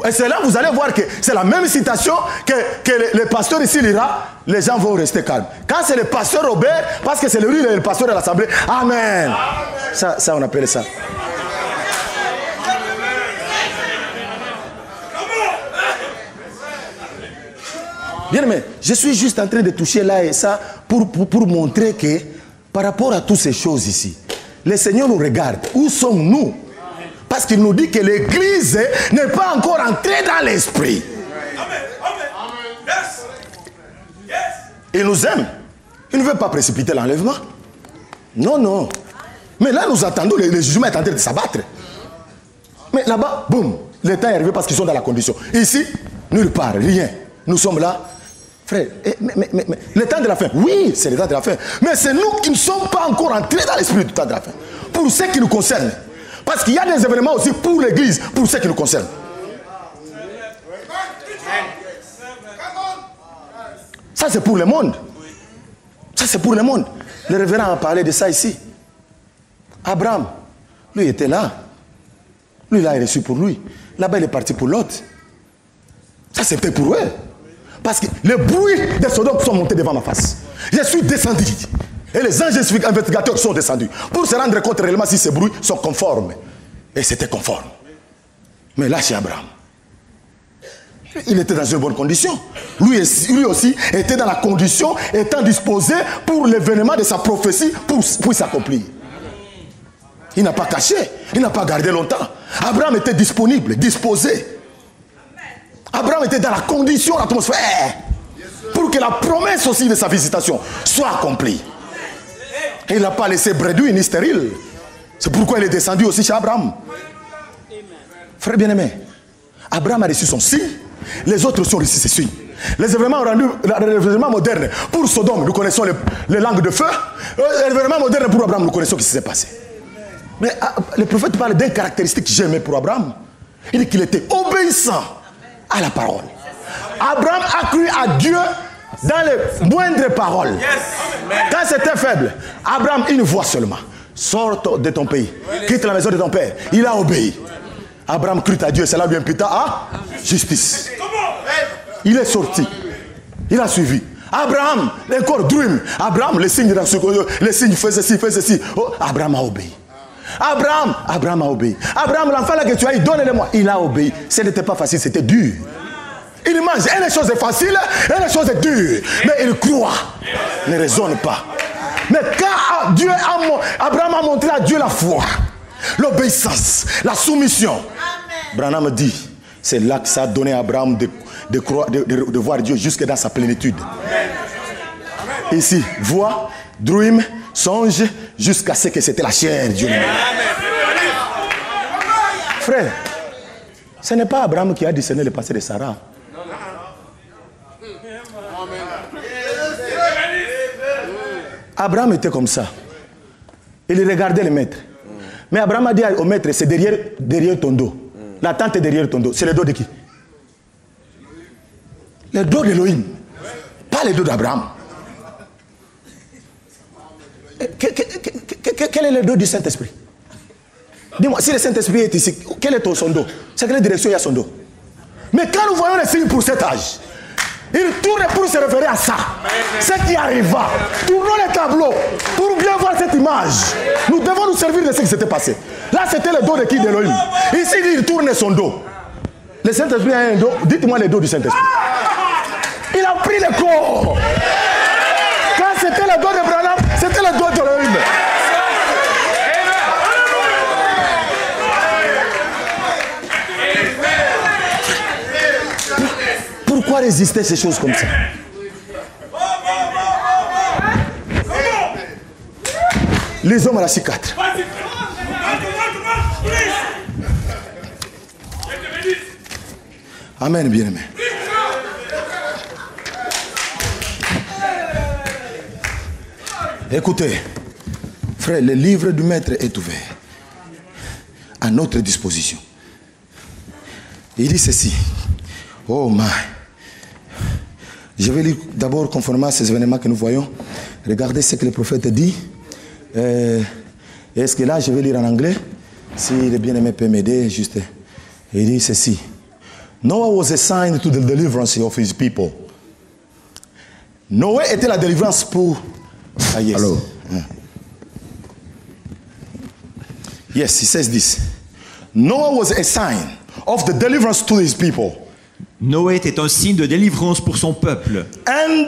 Et c'est là vous allez voir que c'est la même citation que le pasteur ici lira, les gens vont rester calmes. Quand c'est le pasteur Robert, parce que c'est lui le pasteur de l'assemblée, Amen. Ça, on appelle ça. Bien aimé, je suis juste en train de toucher là et ça pour montrer que par rapport à toutes ces choses ici, le Seigneur nous regarde. Où sommes-nous? Parce qu'il nous dit que l'église n'est pas encore entrée dans l'esprit. Il nous aime. Il ne veut pas précipiter l'enlèvement. Non, non. Mais là, nous attendons, le jugement est en train de s'abattre. Mais là-bas, boum, le temps est arrivé parce qu'ils sont dans la condition. Ici, nulle part, rien. Nous sommes là. Frère, mais le temps de la fin, oui, c'est le temps de la fin. Mais c'est nous qui ne sommes pas encore entrés dans l'esprit du temps de la fin. Pour ce qui nous concerne. Parce qu'il y a des événements aussi pour l'église, pour ce qui nous concerne. Ça, c'est pour le monde. Ça, c'est pour le monde. Le révérend a parlé de ça ici. Abraham, lui était là. Lui, il a reçu pour lui. Là-bas, il est parti pour l'autre. Ça, c'était pour eux. Parce que les bruits des Sodomes sont montés devant ma face. Je suis descendu. Et les anges investigateurs sont descendus pour se rendre compte réellement si ces bruits sont conformes. Et c'était conforme. Mais là, chez Abraham, il était dans une bonne condition. Lui aussi était dans la condition, étant disposé pour l'événement de sa prophétie pour s'accomplir. Il n'a pas caché, il n'a pas gardé longtemps. Abraham était disponible, disposé. Abraham était dans la condition, l'atmosphère, pour que la promesse aussi de sa visitation soit accomplie. Et il n'a pas laissé bredouille ni stérile. C'est pourquoi il est descendu aussi chez Abraham. Frère bien-aimé, Abraham a reçu son signe, les autres sont reçus ses signes. Les événements modernes pour Sodome, nous connaissons les langues de feu. Les événements modernes pour Abraham, nous connaissons ce qui s'est passé. Mais le prophète parle d'une caractéristique que j'ai aimée pour Abraham. Il dit qu'il était obéissant à la parole. Abraham a cru à Dieu dans les moindres paroles. Quand c'était faible, Abraham, une voix seulement. Sors de ton pays, quitte la maison de ton père. Il a obéi. Abraham crut à Dieu, cela lui imputa à justice. Il est sorti. Il a suivi. Abraham, encore dream. Abraham, les signes fait ceci. Oh, Abraham a obéi. Abraham a obéi. Abraham, l'enfant là que tu as, il donne-le-moi. Il a obéi. Ce n'était pas facile, c'était dur. Il mange. Et les choses sont faciles, et les choses sont dures. Mais il croit. Ne raisonne pas. Mais quand Abraham a montré à Dieu la foi, l'obéissance, la soumission, Branham dit, c'est là que ça a donné à Abraham de voir Dieu jusque dans sa plénitude. Ici, voix, dream, songe, jusqu'à ce que c'était la chair, Dieu. Frère, ce n'est pas Abraham qui a discerné le passé de Sarah. Abraham était comme ça. Il regardait le maître. Mais Abraham a dit au maître, c'est derrière ton dos. La tente est derrière ton dos. C'est le dos de qui? Le dos d'Élohim. Pas le dos d'Abraham. Quel est le dos du Saint-Esprit? Dis-moi, si le Saint-Esprit est ici, quel est son dos? C'est quelle direction il y a son dos? Mais quand nous voyons les signes pour cet âge, il tourne pour se référer à ça. Ce qui arriva. Tournons les tableaux pour bien voir cette image. Nous devons nous servir de ce qui s'était passé. Là, c'était le dos de qui? D'Élohim. Ici, il tourne son dos. Le Saint-Esprit a un dos. Dites-moi le dos du Saint-Esprit. Il a pris le corps. Quand c'était le dos de Branham, c'était le dos d'Élohim. Pourquoi résister à ces choses comme ça? Les hommes à la C4. Amen, bien-aimé. Écoutez, frère, le livre du maître est ouvert à notre disposition. Il dit ceci. Oh my. Je vais lire d'abord conformément à ces événements que nous voyons. Regardez ce que le prophète dit. Est-ce que là, je vais lire en anglais? Si le bien-aimé peut m'aider, juste. Il dit ceci. Noah was a sign to the deliverance of his people. Noé était la délivrance pour... Ah, yes. Hello. Yes, he says this. Noah was a sign of the deliverance to his people. Noé était un signe de délivrance pour son peuple. And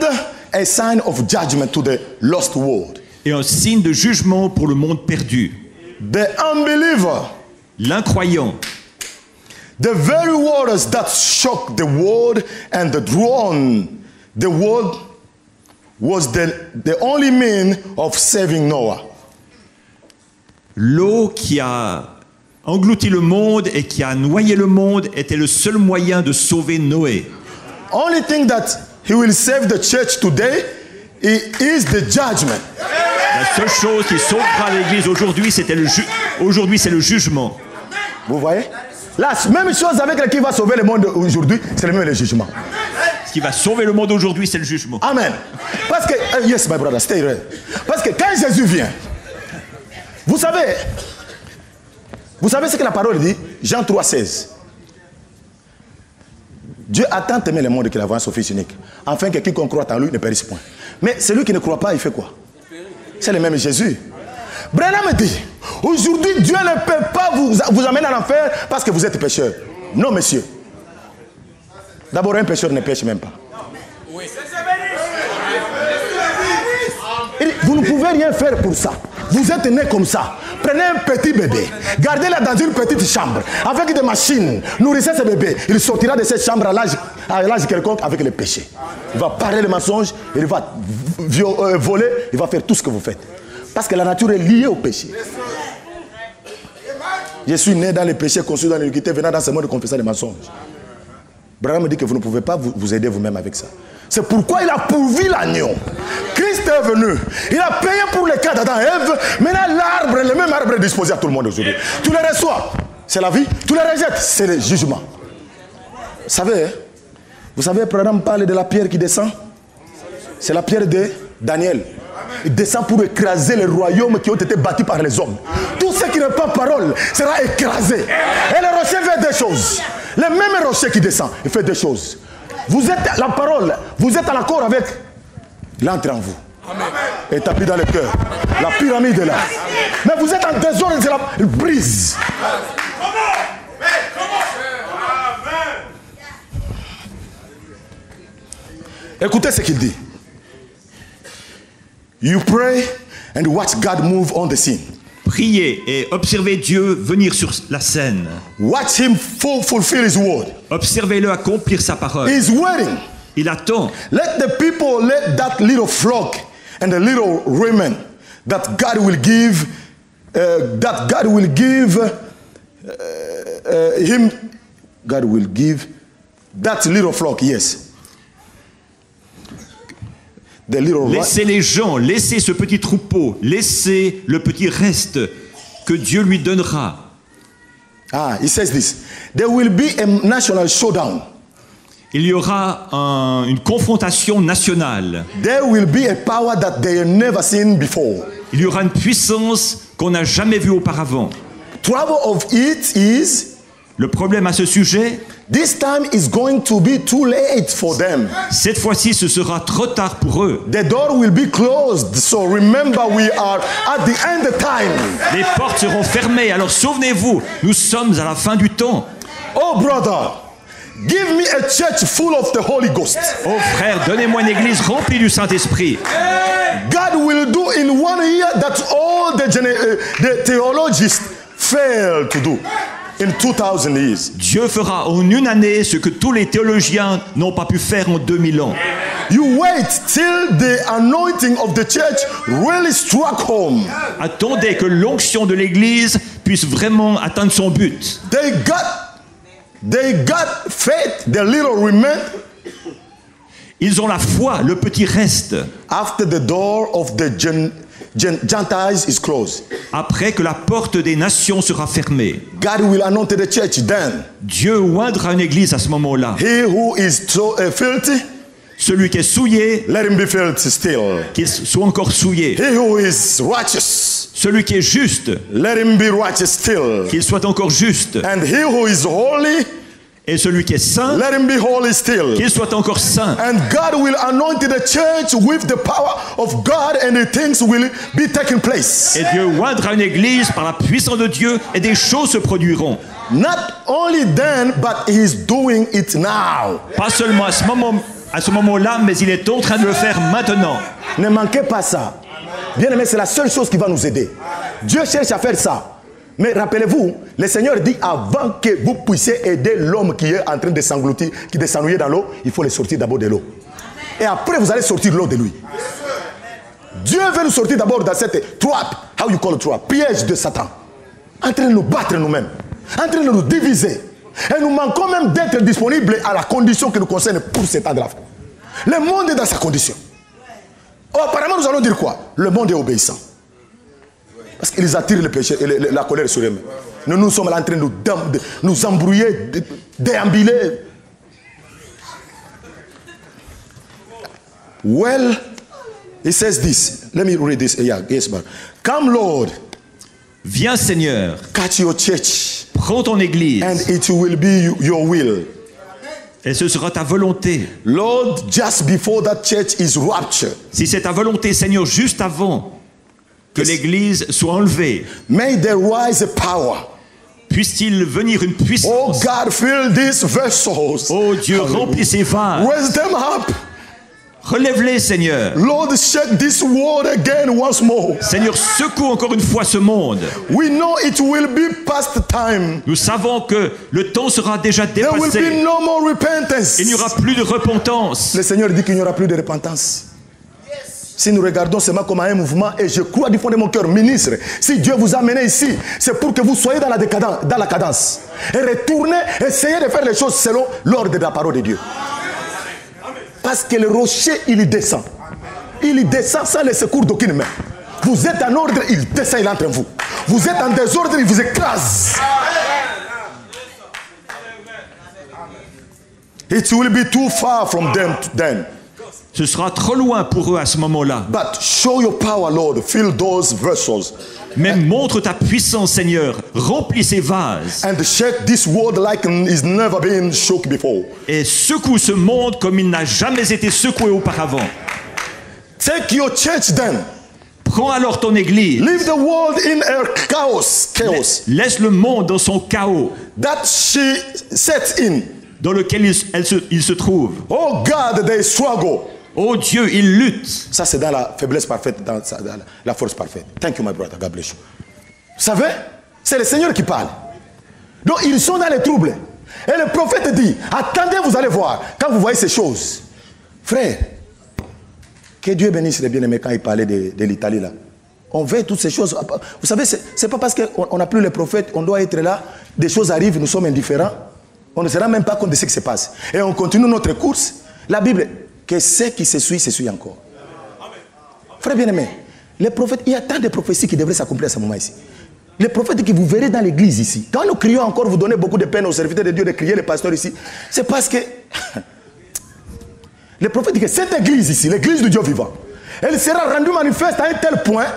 a sign of judgment to the lost world. Et un signe de jugement pour le monde perdu. The unbeliever. L'incroyant. The very waters that shook the world and the drowned the world was the only mean of saving Noah. L'eau qui a englouti le monde et qui a noyé le monde était le seul moyen de sauver Noé. Only thing that he will save the church today is the judgment. La seule chose qui sauvera l'Église aujourd'hui, c'est le jugement. Vous voyez? La même chose avec ce qui va sauver le monde aujourd'hui, c'est le même le jugement. Ce qui va sauver le monde aujourd'hui, c'est le jugement. Amen. Parce que, yes, my brother, stay there. Parce que quand Jésus vient, vous savez ce que la parole dit? Jean 3,16. Dieu a tant aimé le monde qu'il a envoyé son Fils unique, afin que quiconque croit en lui ne périsse point. Mais celui qui ne croit pas, il fait quoi? C'est le même Jésus. Branham dit, aujourd'hui Dieu ne peut pas vous amener en enfer parce que vous êtes pécheur. Non, monsieur. D'abord, un pécheur ne pêche même pas. Vous ne pouvez rien faire pour ça. Vous êtes né comme ça. Prenez un petit bébé, gardez-le dans une petite chambre, avec des machines, nourrissez ce bébé. Il sortira de cette chambre à l'âge quelconque avec le péché. Il va parler le mensonge, il va voler, il va faire tout ce que vous faites. Parce que la nature est liée au péché. Je suis né dans les péchés, conçu dans l'iniquité, venant dans ce monde de confesser des mensonges. Branham me dit que vous ne pouvez pas vous aider vous-même avec ça. C'est pourquoi il a pourvu l'agneau. Christ est venu. Il a payé pour les cas d'Adam et Ève. Maintenant, l'arbre, le même arbre est disposé à tout le monde aujourd'hui. Tu le reçois, c'est la vie. Tu le rejettes, c'est le jugement. Vous savez, Branham parle de la pierre qui descend. C'est la pierre de Daniel. Il descend pour écraser les royaumes qui ont été bâtis par les hommes. Tout ce qui n'est pas parole sera écrasé. Et le rocher fait des choses. Le même rocher qui descend, il fait des choses. Vous êtes la parole, vous êtes en accord avec l'entrée en vous. Établi dans le cœur. La pyramide est là. Mais vous êtes en désordre, c'est la brise. Écoutez ce qu'il dit. You pray and watch God move on the scene. Priez et observez Dieu venir sur la scène. Watch him fulfill his word. Observez-le accomplir sa parole. He is waiting. Il attend. Let the people, let that little flock and the little women that God will give, him. God will give that little flock. Yes. Laissez les gens, laissez ce petit troupeau, laissez le petit reste que Dieu lui donnera. He says this. There will be a national showdown. Il y aura une confrontation nationale. There will be a power that they have never seen before. Il y aura une puissance qu'on n'a jamais vue auparavant. Trouble of it is. Le problème à ce sujet, this time is going to be too late for them. Cette fois-ci, ce sera trop tard pour eux. The door will be closed, so remember we are at the end of time. Les portes seront fermées, alors souvenez-vous, nous sommes à la fin du temps. Oh brother, give me a church full of the Holy Ghost. Oh frère, donnez-moi une église remplie du Saint-Esprit. God will do in 1 year that all the theologians failed to do. In 2000 years. Dieu fera en une année ce que tous les théologiens n'ont pas pu faire en 2000 ans. You wait till the anointing of the church really struck home. Attendez que l'onction de l'Église puisse vraiment atteindre son but. They got faith, the little remnant. Ils ont la foi, le petit reste. After the door of the Gentiles is closed. Après que la porte des nations sera fermée. God will anoint the church then. Dieu oindra une église à ce moment-là. He who is filthy, celui qui est souillé, let him be filthy still. Qu'il soit encore souillé. He who is righteous, celui qui est juste, let him be righteous still. Qu'il soit encore juste. And he who is holy, et celui qui est saint, let him be holy still. Qu'il soit encore saint. And God will anoint the church with the power of God, and the things will be taking place. Et Dieu oindra une église par la puissance de Dieu, et des choses se produiront. Not only then, but he is doing it now. Pas seulement à ce moment-là, mais il est en train de le faire maintenant. Ne manquez pas ça. Bien aimé, c'est la seule chose qui va nous aider. Dieu cherche à faire ça. Mais rappelez-vous, le Seigneur dit avant que vous puissiez aider l'homme qui est en train de s'engloutir, qui de s'ennuyer dans l'eau, il faut le sortir d'abord de l'eau. Et après, vous allez sortir l'eau de lui. Dieu veut nous sortir d'abord dans cette trap, how you call it trap, piège de Satan. En train de nous battre nous-mêmes, en train de nous diviser. Et nous manquons même d'être disponibles à la condition qui nous concerne pour cet temps de la fin. Le monde est dans sa condition. Oh, apparemment, nous allons dire quoi? Le monde est obéissant. Parce qu'ils attirent le péché et la colère sur eux-mêmes. Nous sommes là en train de nous embrouiller, de déambuler. Well, he says this. Let me read this. Yeah, yes, but come, Lord. Viens, Seigneur. Catch your church. Prends ton église. And it will be your will. Et ce sera ta volonté. Lord, just before that church is raptured. Si c'est ta volonté, Seigneur, juste avant que l'église soit enlevée. May there rise a power. Puisse-t-il venir une puissance. Oh God, fill these vessels. Oh Dieu, remplis ces vases. Raise them up. Relève-les, Seigneur. Lord, shake this world again once more. Seigneur, secoue encore une fois ce monde. We know it will be past time. Nous savons que le temps sera déjà dépassé. There will be no more repentance. Il n'y aura plus de repentance. Le Seigneur dit qu'il n'y aura plus de repentance. Si nous regardons seulement comme un mouvement, et je crois du fond de mon cœur, ministre, si Dieu vous a amené ici, c'est pour que vous soyez dans la cadence. Et retournez, essayez de faire les choses selon l'ordre de la parole de Dieu. Parce que le rocher, il y descend. Il y descend sans le secours d'aucune main. Vous êtes en ordre, il descend, il entre en vous. Vous êtes en désordre, il vous écrase. It will be too far from them then. Ce sera trop loin pour eux à ce moment-là. But show your power, Lord. Fill those vessels. Mais montre ta puissance, Seigneur. Remplis ces vases. And shake this world like it's never been shook before. Et secoue ce monde comme il n'a jamais été secoué auparavant. Take your church then. Prends alors ton église. Leave the world in her chaos. Laisse le monde dans son chaos. That she sets in. Dans lequel il se trouve. Oh God, they struggle. Oh Dieu, il lutte. Ça c'est dans la faiblesse parfaite, dans la force parfaite. Thank you my brother, God bless you. Vous savez, c'est le Seigneur qui parle. Donc ils sont dans les troubles. Et le prophète dit, attendez, vous allez voir, quand vous voyez ces choses. Frère, que Dieu bénisse les bien-aimés quand il parlait de l'Italie là. On veut toutes ces choses. Vous savez, c'est pas parce qu'on n'a plus les prophètes, on doit être là, des choses arrivent, nous sommes indifférents. On ne se rend même pas compte de ce qui se passe. Et on continue notre course. La Bible, que ce qui se suit encore. Frère bien-aimé, les prophètes, il y a tant de prophéties qui devraient s'accomplir à ce moment ici. Les prophètes que vous verrez dans l'église ici, quand nous crions encore, vous donnez beaucoup de peine aux serviteurs de Dieu de crier les pasteurs ici, c'est parce que les prophètes disent que cette église ici, l'église du Dieu vivant, elle sera rendue manifeste à un tel point,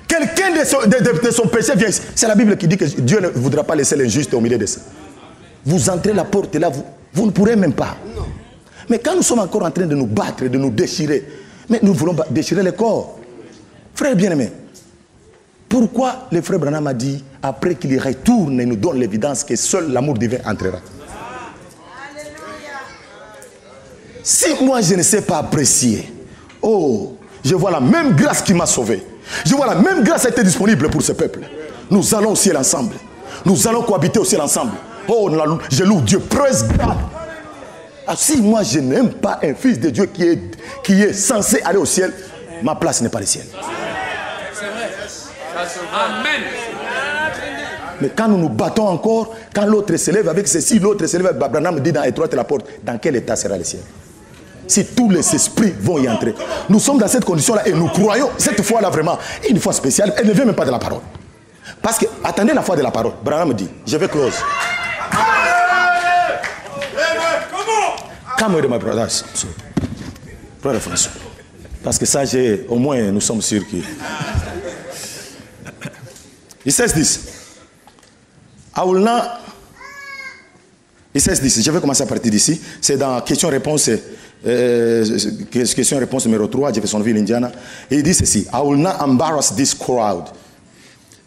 quelqu'un de son péché vient ici. C'est la Bible qui dit que Dieu ne voudra pas laisser l'injuste au milieu de ça. Vous entrez la porte là, vous ne pourrez même pas. Non. Mais quand nous sommes encore en train de nous battre, de nous déchirer, mais nous voulons déchirer le corps. Frère bien-aimé, pourquoi le frère Branham a dit, après qu'il retourne et nous donne l'évidence que seul l'amour divin entrera? Si moi je ne sais pas apprécier, oh, je vois la même grâce qui m'a sauvé. Je vois la même grâce qui était disponible pour ce peuple. Nous allons au ciel ensemble. Nous allons cohabiter au ciel ensemble. Oh, je loue Dieu, praise God. Ah, si moi je n'aime pas un fils de Dieu qui est censé aller au ciel, ma place n'est pas le ciel. C'est vrai. Amen. Mais quand nous nous battons encore, quand l'autre se lève avec ceci, l'autre se lève, Branham dit dans étroite la porte, dans quel état sera le ciel? Si tous les esprits vont y entrer. Nous sommes dans cette condition-là et nous croyons, cette fois-là vraiment, une foi spéciale, elle ne vient même pas de la parole. Parce que, attendez la foi de la parole. Branham dit, je vais close. Come with my brothers. Brother François. Parce que ça, au moins, nous sommes sûrs que... He says this. I will not... He says this. Je vais commencer à partir d'ici. C'est dans question-réponse numéro 3, Jeffersonville, Indiana. Et il dit ceci. I will not embarrass this crowd.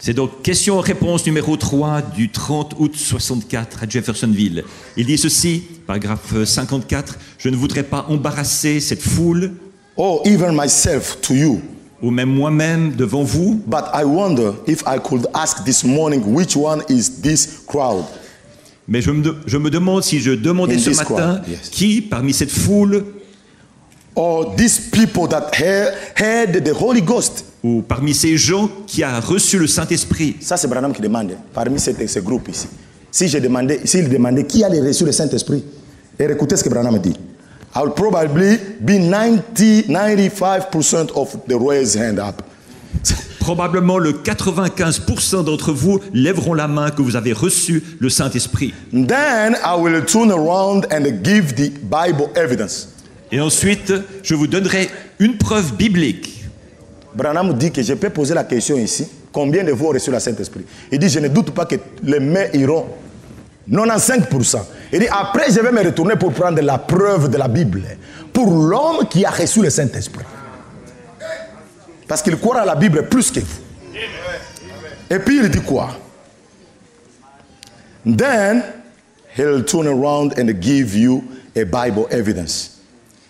C'est donc question-réponse numéro 3 du 30 août 64 à Jeffersonville. Il dit ceci, paragraphe 54, « Je ne voudrais pas embarrasser cette foule, oh, even myself to you. Ou même moi-même devant vous. But I wonder if I could ask this morning, which one is this crowd? Mais je me demande si je demandais ce matin, qui parmi cette foule, or these people that had the Holy Ghost, ou parmi ces gens qui a reçu le Saint-Esprit. Ça c'est Branham qui demande, parmi ce groupe ici. S'il demandait qui a reçu le Saint-Esprit, et écoutez ce que Branham dit. I will probably be 95% of the raised hand up. Probablement le 95% d'entre vous lèveront la main que vous avez reçu le Saint-Esprit. Then I will turn around and give the Bible evidence. Et ensuite, je vous donnerai une preuve biblique. Branham dit que je peux poser la question ici. Combien de vous ont reçu le Saint-Esprit? Il dit, je ne doute pas que les mains iront. 95%. Il dit, après, je vais me retourner pour prendre la preuve de la Bible. Pour l'homme qui a reçu le Saint-Esprit. Parce qu'il croit à la Bible plus que vous. Et puis, il dit quoi? Then, he'll turn around and give you a Bible evidence.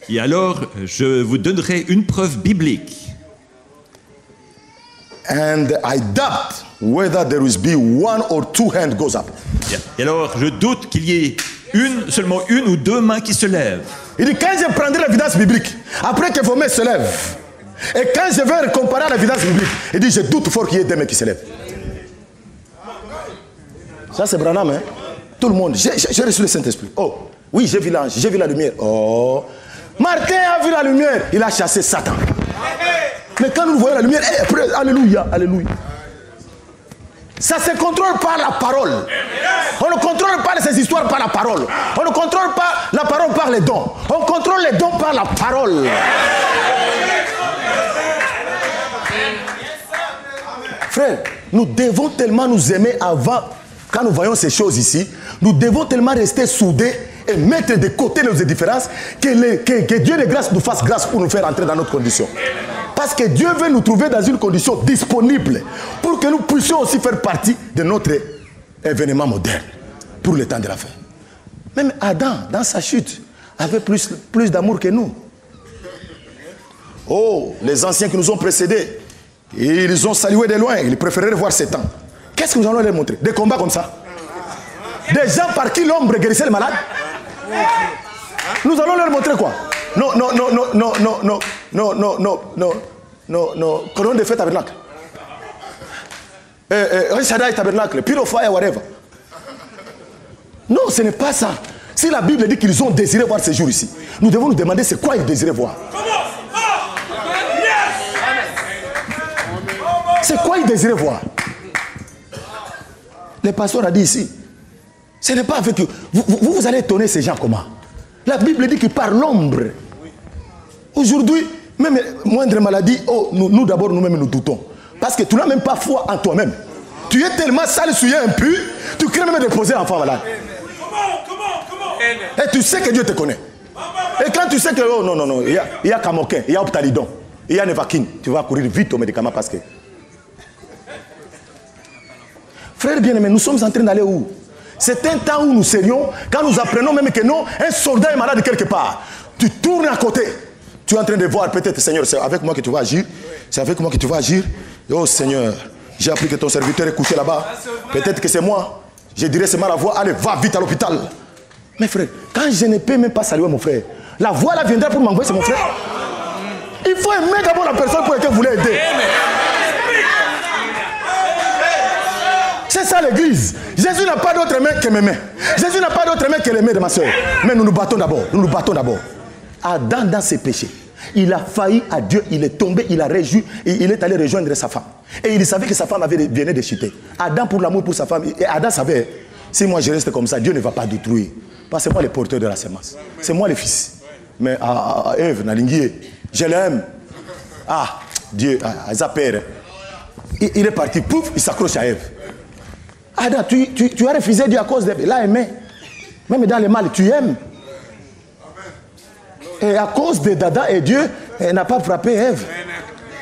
Et alors, je vous donnerai une preuve biblique. And I doubt whether there will be one or two hands goes up. Et alors, je doute qu'il y ait seulement une ou deux mains qui se lèvent. Il dit, quand je prendrai l'évidence biblique, après que vos mains se lèvent, Et quand je vais comparer à l'évidence biblique, il dit, je doute fort qu'il y ait des mecs qui se lèvent. Ça, c'est Branham, hein? Tout le monde. J'ai reçu le Saint-Esprit. Oh, oui, j'ai vu l'ange, j'ai vu la lumière. Oh, Martin a vu la lumière. Il a chassé Satan. Mais quand nous voyons la lumière, alléluia, alléluia. Ça se contrôle par la parole. On ne contrôle pas ces histoires par la parole. On ne contrôle pas la parole par les dons. On contrôle les dons par la parole. Frère, nous devons tellement nous aimer avant, quand nous voyons ces choses ici, nous devons tellement rester soudés et mettre de côté nos différences que Dieu de grâce nous fasse grâce pour nous faire entrer dans notre condition. Parce que Dieu veut nous trouver dans une condition disponible pour que nous puissions aussi faire partie de notre événement moderne pour le temps de la fin. Même Adam, dans sa chute, avait plus d'amour que nous. Oh, les anciens qui nous ont précédés, ils ont salué de loin, ils préféraient voir ces temps. Qu'est-ce que nous allons leur montrer? Des combats comme ça? Des gens par qui l'ombre guérissait le malade? Nous allons leur montrer quoi? Non, colonne de feu tabernacle. Shaddai tabernacle, Pure of Fire, whatever. Non, ce n'est pas ça. Si la Bible dit qu'ils ont désiré voir ces jours ici, nous devons nous demander c'est quoi ils désiraient voir. C'est quoi ils désiraient voir? Le pasteur a dit ici, ce n'est pas avec eux. Vous allez étonner ces gens comment? La Bible dit qu'ils par l'ombre. Aujourd'hui, même moindre maladie, oh, nous d'abord nous-mêmes nous doutons. Parce que tu n'as même pas foi en toi-même. Tu es tellement sale, souillé, impur, tu crains même de poser l'enfant malade. Et tu sais que Dieu te connaît. Et quand tu sais que, oh non, il y a Camoquin, il y a Optalidon, il y a Nevaquine, tu vas courir vite au médicament parce que... Frères bien-aimés, nous sommes en train d'aller où? C'est un temps où nous serions, quand nous apprenons même que non, un soldat est malade quelque part. Tu tournes à côté. Tu es en train de voir, peut-être, Seigneur, c'est avec moi que tu vas agir. C'est avec moi que tu vas agir. Oh Seigneur, j'ai appris que ton serviteur est couché là-bas. Peut-être que c'est moi. Je dirais seulement la voix, allez, va vite à l'hôpital. Mais frère, quand je ne peux même pas saluer mon frère, la voix là viendra pour m'envoyer, c'est mon frère. Il faut aimer d'abord la personne pour laquelle vous voulez aider. C'est ça l'église. Jésus n'a pas d'autre main que mes mains. Jésus n'a pas d'autre main que les mains de ma soeur. Mais nous nous battons d'abord. Nous nous battons d'abord. Adam, dans ses péchés, il a failli à Dieu, il est tombé, il a réjoui, et il est allé rejoindre sa femme. Et il savait que sa femme venait de chuter. Adam, pour l'amour pour sa femme, et Adam savait, si moi je reste comme ça, Dieu ne va pas détruire. Parce que c'est moi le porteur de la semence. C'est moi le fils. Mais à Ève, je l'aime. Ah, Dieu, Zapper. Il est parti, pouf, il s'accroche à Ève. Adam, tu as refusé Dieu à cause d'Ève. Il a aimé. Même dans le mal, tu aimes. Et à cause de Dada et Dieu, il n'a pas frappé Ève.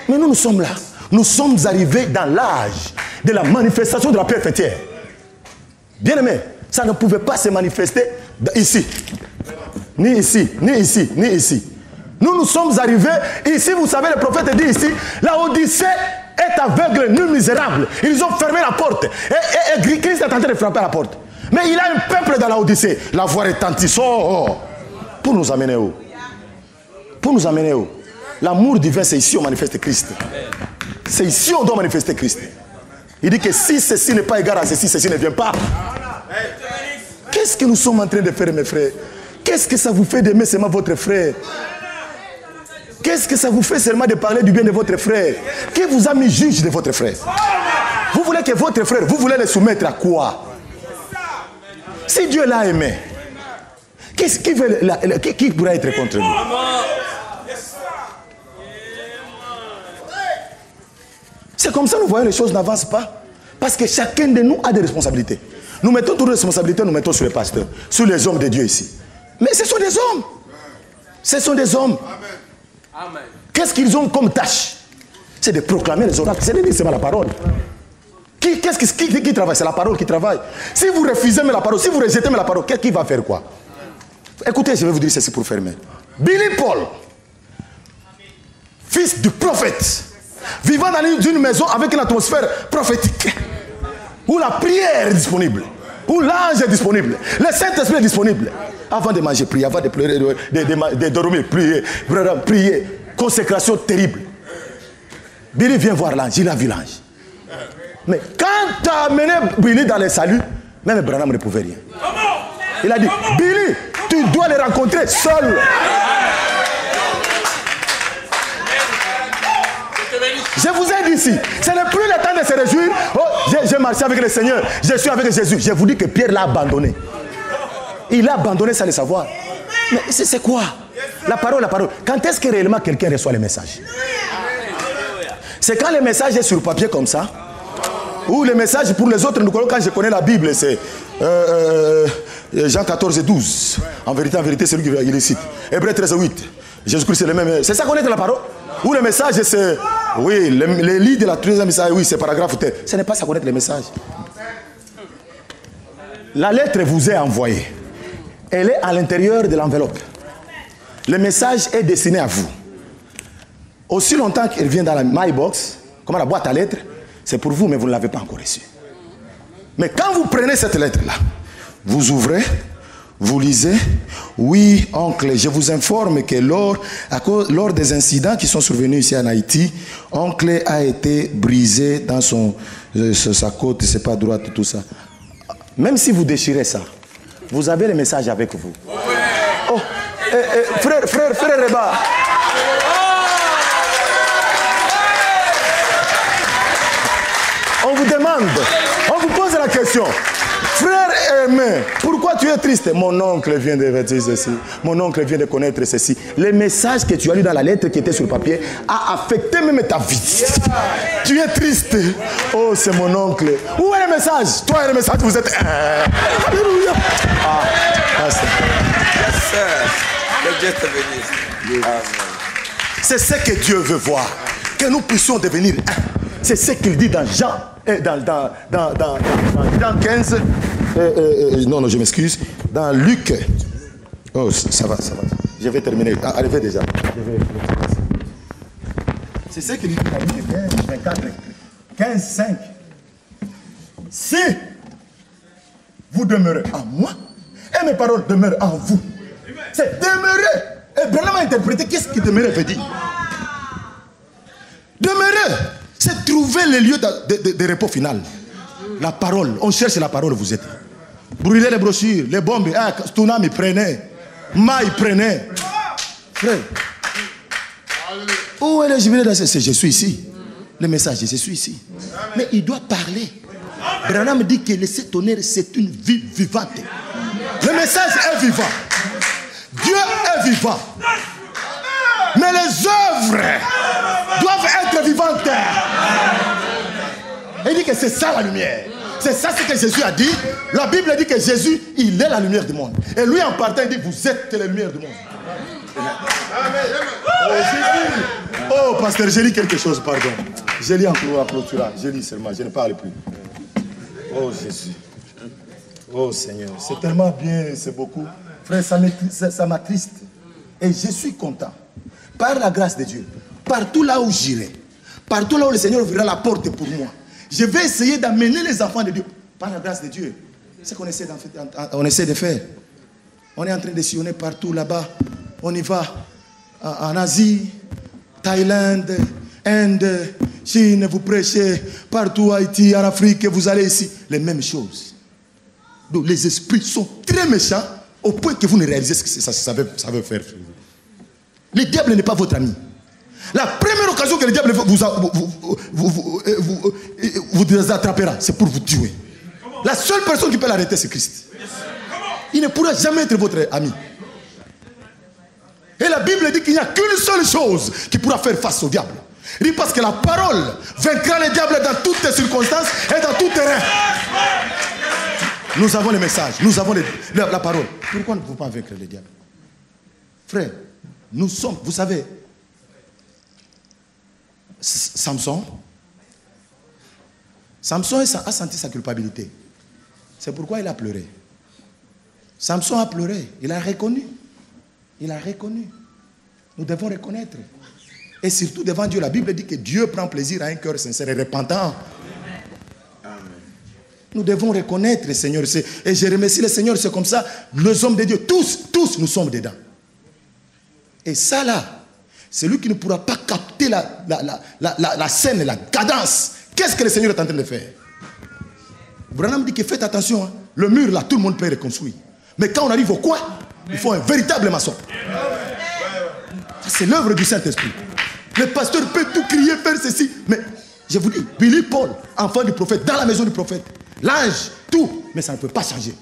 Mais nous sommes là. Nous sommes arrivés dans l'âge de la manifestation de la paix fêtière. Bien aimé, ça ne pouvait pas se manifester ici. Ni ici, ni ici, ni ici. Nous sommes arrivés ici, vous savez, le prophète dit ici, la Odyssée est aveugle, nul misérable. Ils ont fermé la porte. Et Christ est en train de frapper à la porte. Mais il a un peuple dans la Odyssée. La voix retentissante. Pour nous amener où? Pour nous amener où? L'amour divin, c'est ici on manifeste Christ. C'est ici on doit manifester Christ. Il dit que si ceci n'est pas égal à ceci, ceci ne vient pas. Qu'est-ce que nous sommes en train de faire, mes frères? Qu'est-ce que ça vous fait d'aimer seulement votre frère? Qu'est-ce que ça vous fait seulement de parler du bien de votre frère? Qui vous a mis juge de votre frère? Vous voulez que votre frère, vous voulez le soumettre à quoi? Si Dieu l'a aimé, qui pourra être contre lui? C'est comme ça que nous voyons les choses n'avancent pas. Parce que chacun de nous a des responsabilités. Nous mettons toutes les responsabilités, nous mettons sur les pasteurs, sur les hommes de Dieu ici. Mais ce sont des hommes. Ce sont des hommes. Amen. Qu'est-ce qu'ils ont comme tâche? C'est de proclamer les oracles. C'est de dire seulement la parole. Qui travaille? C'est la parole qui travaille. Si vous refusez la parole, si vous rejetez la parole, qui va faire quoi? Écoutez, je vais vous dire ceci pour fermer. Billy Paul, fils du prophète, vivant dans une maison avec une atmosphère prophétique, où la prière est disponible, où l'ange est disponible, le Saint-Esprit est disponible. Avant de manger, prier, avant de pleurer, de dormir, prier, consécration terrible. Billy, viens voir l'ange. Il a vu l'ange. Mais quand tu as amené Billy dans les saluts, même Branham ne pouvait rien. Il a dit, Billy, tu dois les rencontrer seul. Je vous ai dit ici, ce n'est plus le temps de se réjouir. Oh, j'ai marché avec le Seigneur, je suis avec Jésus. Je vous dis que Pierre l'a abandonné. Il l'a abandonné sans le savoir. Mais c'est quoi? La parole, la parole. Quand est-ce que réellement quelqu'un reçoit le message? C'est quand le message est sur papier comme ça. Ou le message pour les autres, quand je connais la Bible, c'est Jean 14 et 12. En vérité, c'est lui qui le cite. Hébreux 13 et 8. Jésus-Christ, c'est le même. C'est ça connaître la parole? Ou le message, c'est... Oui, les lits de la troisième message, oui, c'est paragraphe. Ce n'est pas ça connaître le message. La lettre vous est envoyée. Elle est à l'intérieur de l'enveloppe. Le message est destiné à vous. Aussi longtemps qu'elle vient dans la My Box, comme la boîte à lettres, c'est pour vous, mais vous ne l'avez pas encore reçue. Mais quand vous prenez cette lettre-là, vous ouvrez, vous lisez. Oui, oncle, je vous informe que lors des incidents qui sont survenus ici en Haïti, oncle a été brisé dans sa côte, c'est pas droite, tout ça. Même si vous déchirez ça, vous avez le message avec vous. Oh, frère Reba. On vous demande, on vous pose la question. Frère aimé, pourquoi tu es triste? Mon oncle vient de dire ceci. Mon oncle vient de connaître ceci. Le message que tu as lu dans la lettre qui était sur le papier a affecté même ta vie. Tu es triste. Oh, c'est mon oncle. Où est le message? Toi et le message, vous êtes... Alléluia. C'est ce que Dieu veut voir. Que nous puissions devenir un. C'est ce qu'il dit dans Jean. Dans Jean 15. Non, je m'excuse. Dans Luc. Oh, ça va. Je vais terminer. Arrivez déjà. C'est ce qu'il dit dans Luc 15, 24, 15, 5. Si vous demeurez en moi, et mes paroles demeurent en vous. C'est demeurer. Et Branham a interprété qu'est-ce que demeurer veut dire. Demeurer, c'est trouver le lieu de repos final. La parole, on cherche la parole, vous êtes. Brûlez les brochures, les bombes. Ah, Tsunami, prenez. Maï, prenez. Frère. Où est le jubilé dans ce? Je suis ici. Le message, je suis ici. Mais il doit parler. Branham dit que laisser tonnerre, c'est une vie vivante. Le message est vivant. Dieu est vivant. Mais les œuvres doivent être vivantes. Il dit que c'est ça la lumière. C'est ça ce que Jésus a dit. La Bible dit que Jésus, il est la lumière du monde. Et lui en partant, il dit, vous êtes la lumière du monde. Oh, Jésus. Oh, pasteur, j'ai lu quelque chose, pardon. J'ai lu en clôturant. J'ai lu seulement, je ne parle plus. Oh, Jésus. Oh, Seigneur. C'est tellement bien, c'est beaucoup. Frère, ça m'attriste. Et je suis content. Par la grâce de Dieu, partout là où j'irai, partout là où le Seigneur ouvrira la porte pour moi, je vais essayer d'amener les enfants de Dieu. Par la grâce de Dieu. C'est ce qu'on essaie de faire. On est en train de sillonner partout là-bas. On y va. En Asie, Thaïlande, Inde, Chine, vous prêchez. Partout, Haïti, en Afrique, vous allez ici. Les mêmes choses. Donc les esprits sont très méchants au point que vous ne réalisez ce que ça veut faire. Le diable n'est pas votre ami. La première occasion que le diable vous attrapera, c'est pour vous tuer. La seule personne qui peut l'arrêter, c'est Christ. Il ne pourra jamais être votre ami. Et la Bible dit qu'il n'y a qu'une seule chose qui pourra faire face au diable. Il dit parce que la parole vaincra le diable dans toutes les circonstances et dans tout terrain. Nous avons le message, nous avons la parole. Pourquoi ne pouvons pas vaincre le diable? Frère, nous sommes, vous savez, Samson a senti sa culpabilité. C'est pourquoi il a pleuré. Samson a pleuré, il a reconnu. Il a reconnu. Nous devons reconnaître. Et surtout devant Dieu, la Bible dit que Dieu prend plaisir à un cœur sincère et repentant. Amen. Nous devons reconnaître le Seigneur. Et je remercie le Seigneur, c'est comme ça. Les hommes de Dieu, tous nous sommes dedans. Et ça là, Celui qui ne pourra pas capter la scène, la cadence. Qu'est-ce que le Seigneur est en train de faire? Branham dit que faites attention. Hein. Le mur là, tout le monde peut reconstruire. Mais quand on arrive au coin, il faut un véritable maçon. C'est l'œuvre du Saint-Esprit. Le pasteur peut tout crier, faire ceci. Mais je vous dis, Billy Paul, enfant du prophète, dans la maison du prophète, l'ange, tout. Mais ça ne peut pas changer.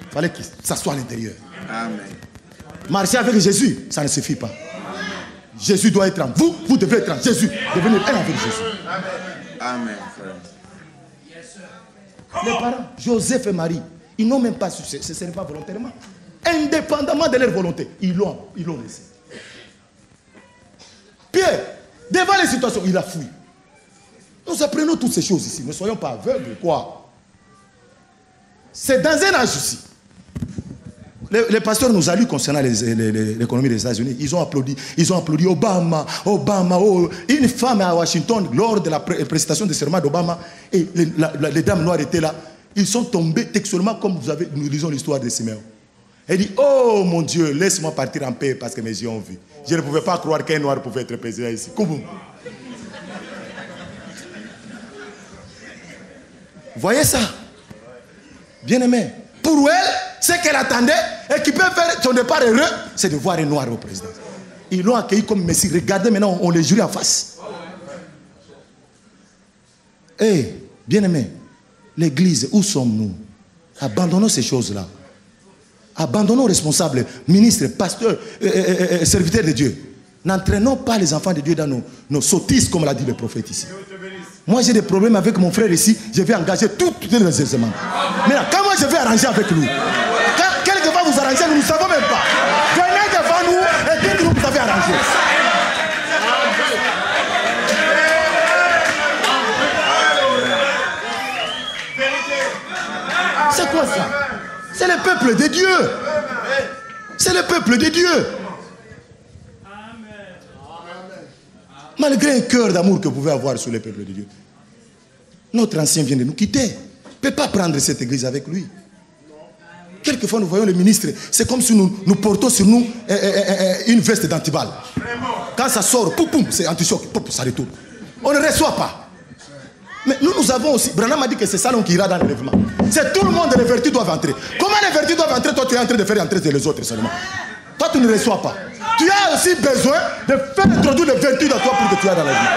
Il fallait que ça soit à l'intérieur. Amen. Marcher avec Jésus, ça ne suffit pas. Jésus doit être en vous, vous devez être en Jésus. Devenir un avec Jésus. Amen. Les parents, Joseph et Marie, ils n'ont même pas su, ce n'est pas volontairement. Indépendamment de leur volonté, ils l'ont laissé. Pierre, devant les situations, il a fui. Nous apprenons toutes ces choses ici. Ne soyons pas aveugles, quoi. C'est dans un âge aussi. Les pasteurs nous saluent concernant l'économie des États-Unis. Ils ont applaudi Obama. Une femme à Washington, lors de la présentation des serments d'Obama, et les dames noires étaient là. Ils sont tombés textuellement comme nous lisons l'histoire de Siméon. Elle dit, oh mon Dieu, laisse-moi partir en paix parce que mes yeux ont vu. Je ne pouvais pas croire qu'un noir pouvait être président ici. Vous voyez ça? Bien aimé. Pour elle, ce qu'elle attendait et qui peut faire son départ heureux, c'est de voir un noir au président. Ils l'ont accueilli comme Messie. Regardez maintenant, on les jury en face. Bien aimé, l'église, où sommes-nous? Abandonnons ces choses-là. Abandonnons responsables, ministres, pasteurs, serviteurs de Dieu. N'entraînons pas les enfants de Dieu dans nos sottises, comme l'a dit le prophète ici. Moi, j'ai des problèmes avec mon frère ici. Je vais engager tous les exercements. Mais là, comment je vais arranger avec lui? Quelquefois, vous arrangez, nous ne savons même pas. Venez devant nous et dites-nous que vous avez arrangé. C'est quoi ça? C'est le peuple de Dieu. C'est le peuple de Dieu. Malgré un cœur d'amour que vous pouvez avoir sur le peuple de Dieu. Notre ancien vient de nous quitter. Il ne peut pas prendre cette église avec lui. Quelquefois, nous voyons le ministre, c'est comme si nous portons sur nous une veste d'antiballe. Quand ça sort, poum, c'est anti-choc, ça retourne. On ne reçoit pas. Mais nous avons aussi, Branham a dit que c'est ça qui ira dans l'enlèvement. C'est tout le monde, les vertus doivent entrer. Comment les vertus doivent entrer? Toi, tu es en train de faire entrer les autres seulement. Toi, tu ne reçois pas. Tu as aussi besoin de faire introduire les vertus dans toi pour que tu aies dans la vie.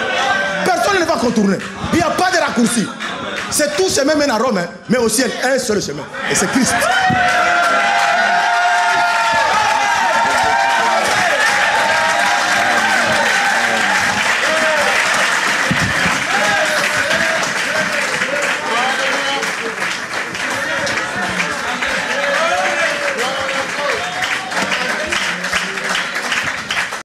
Personne ne va contourner. Il n'y a pas de raccourci. C'est tout chemin mène à Rome, mais aussi un seul chemin. Et c'est Christ.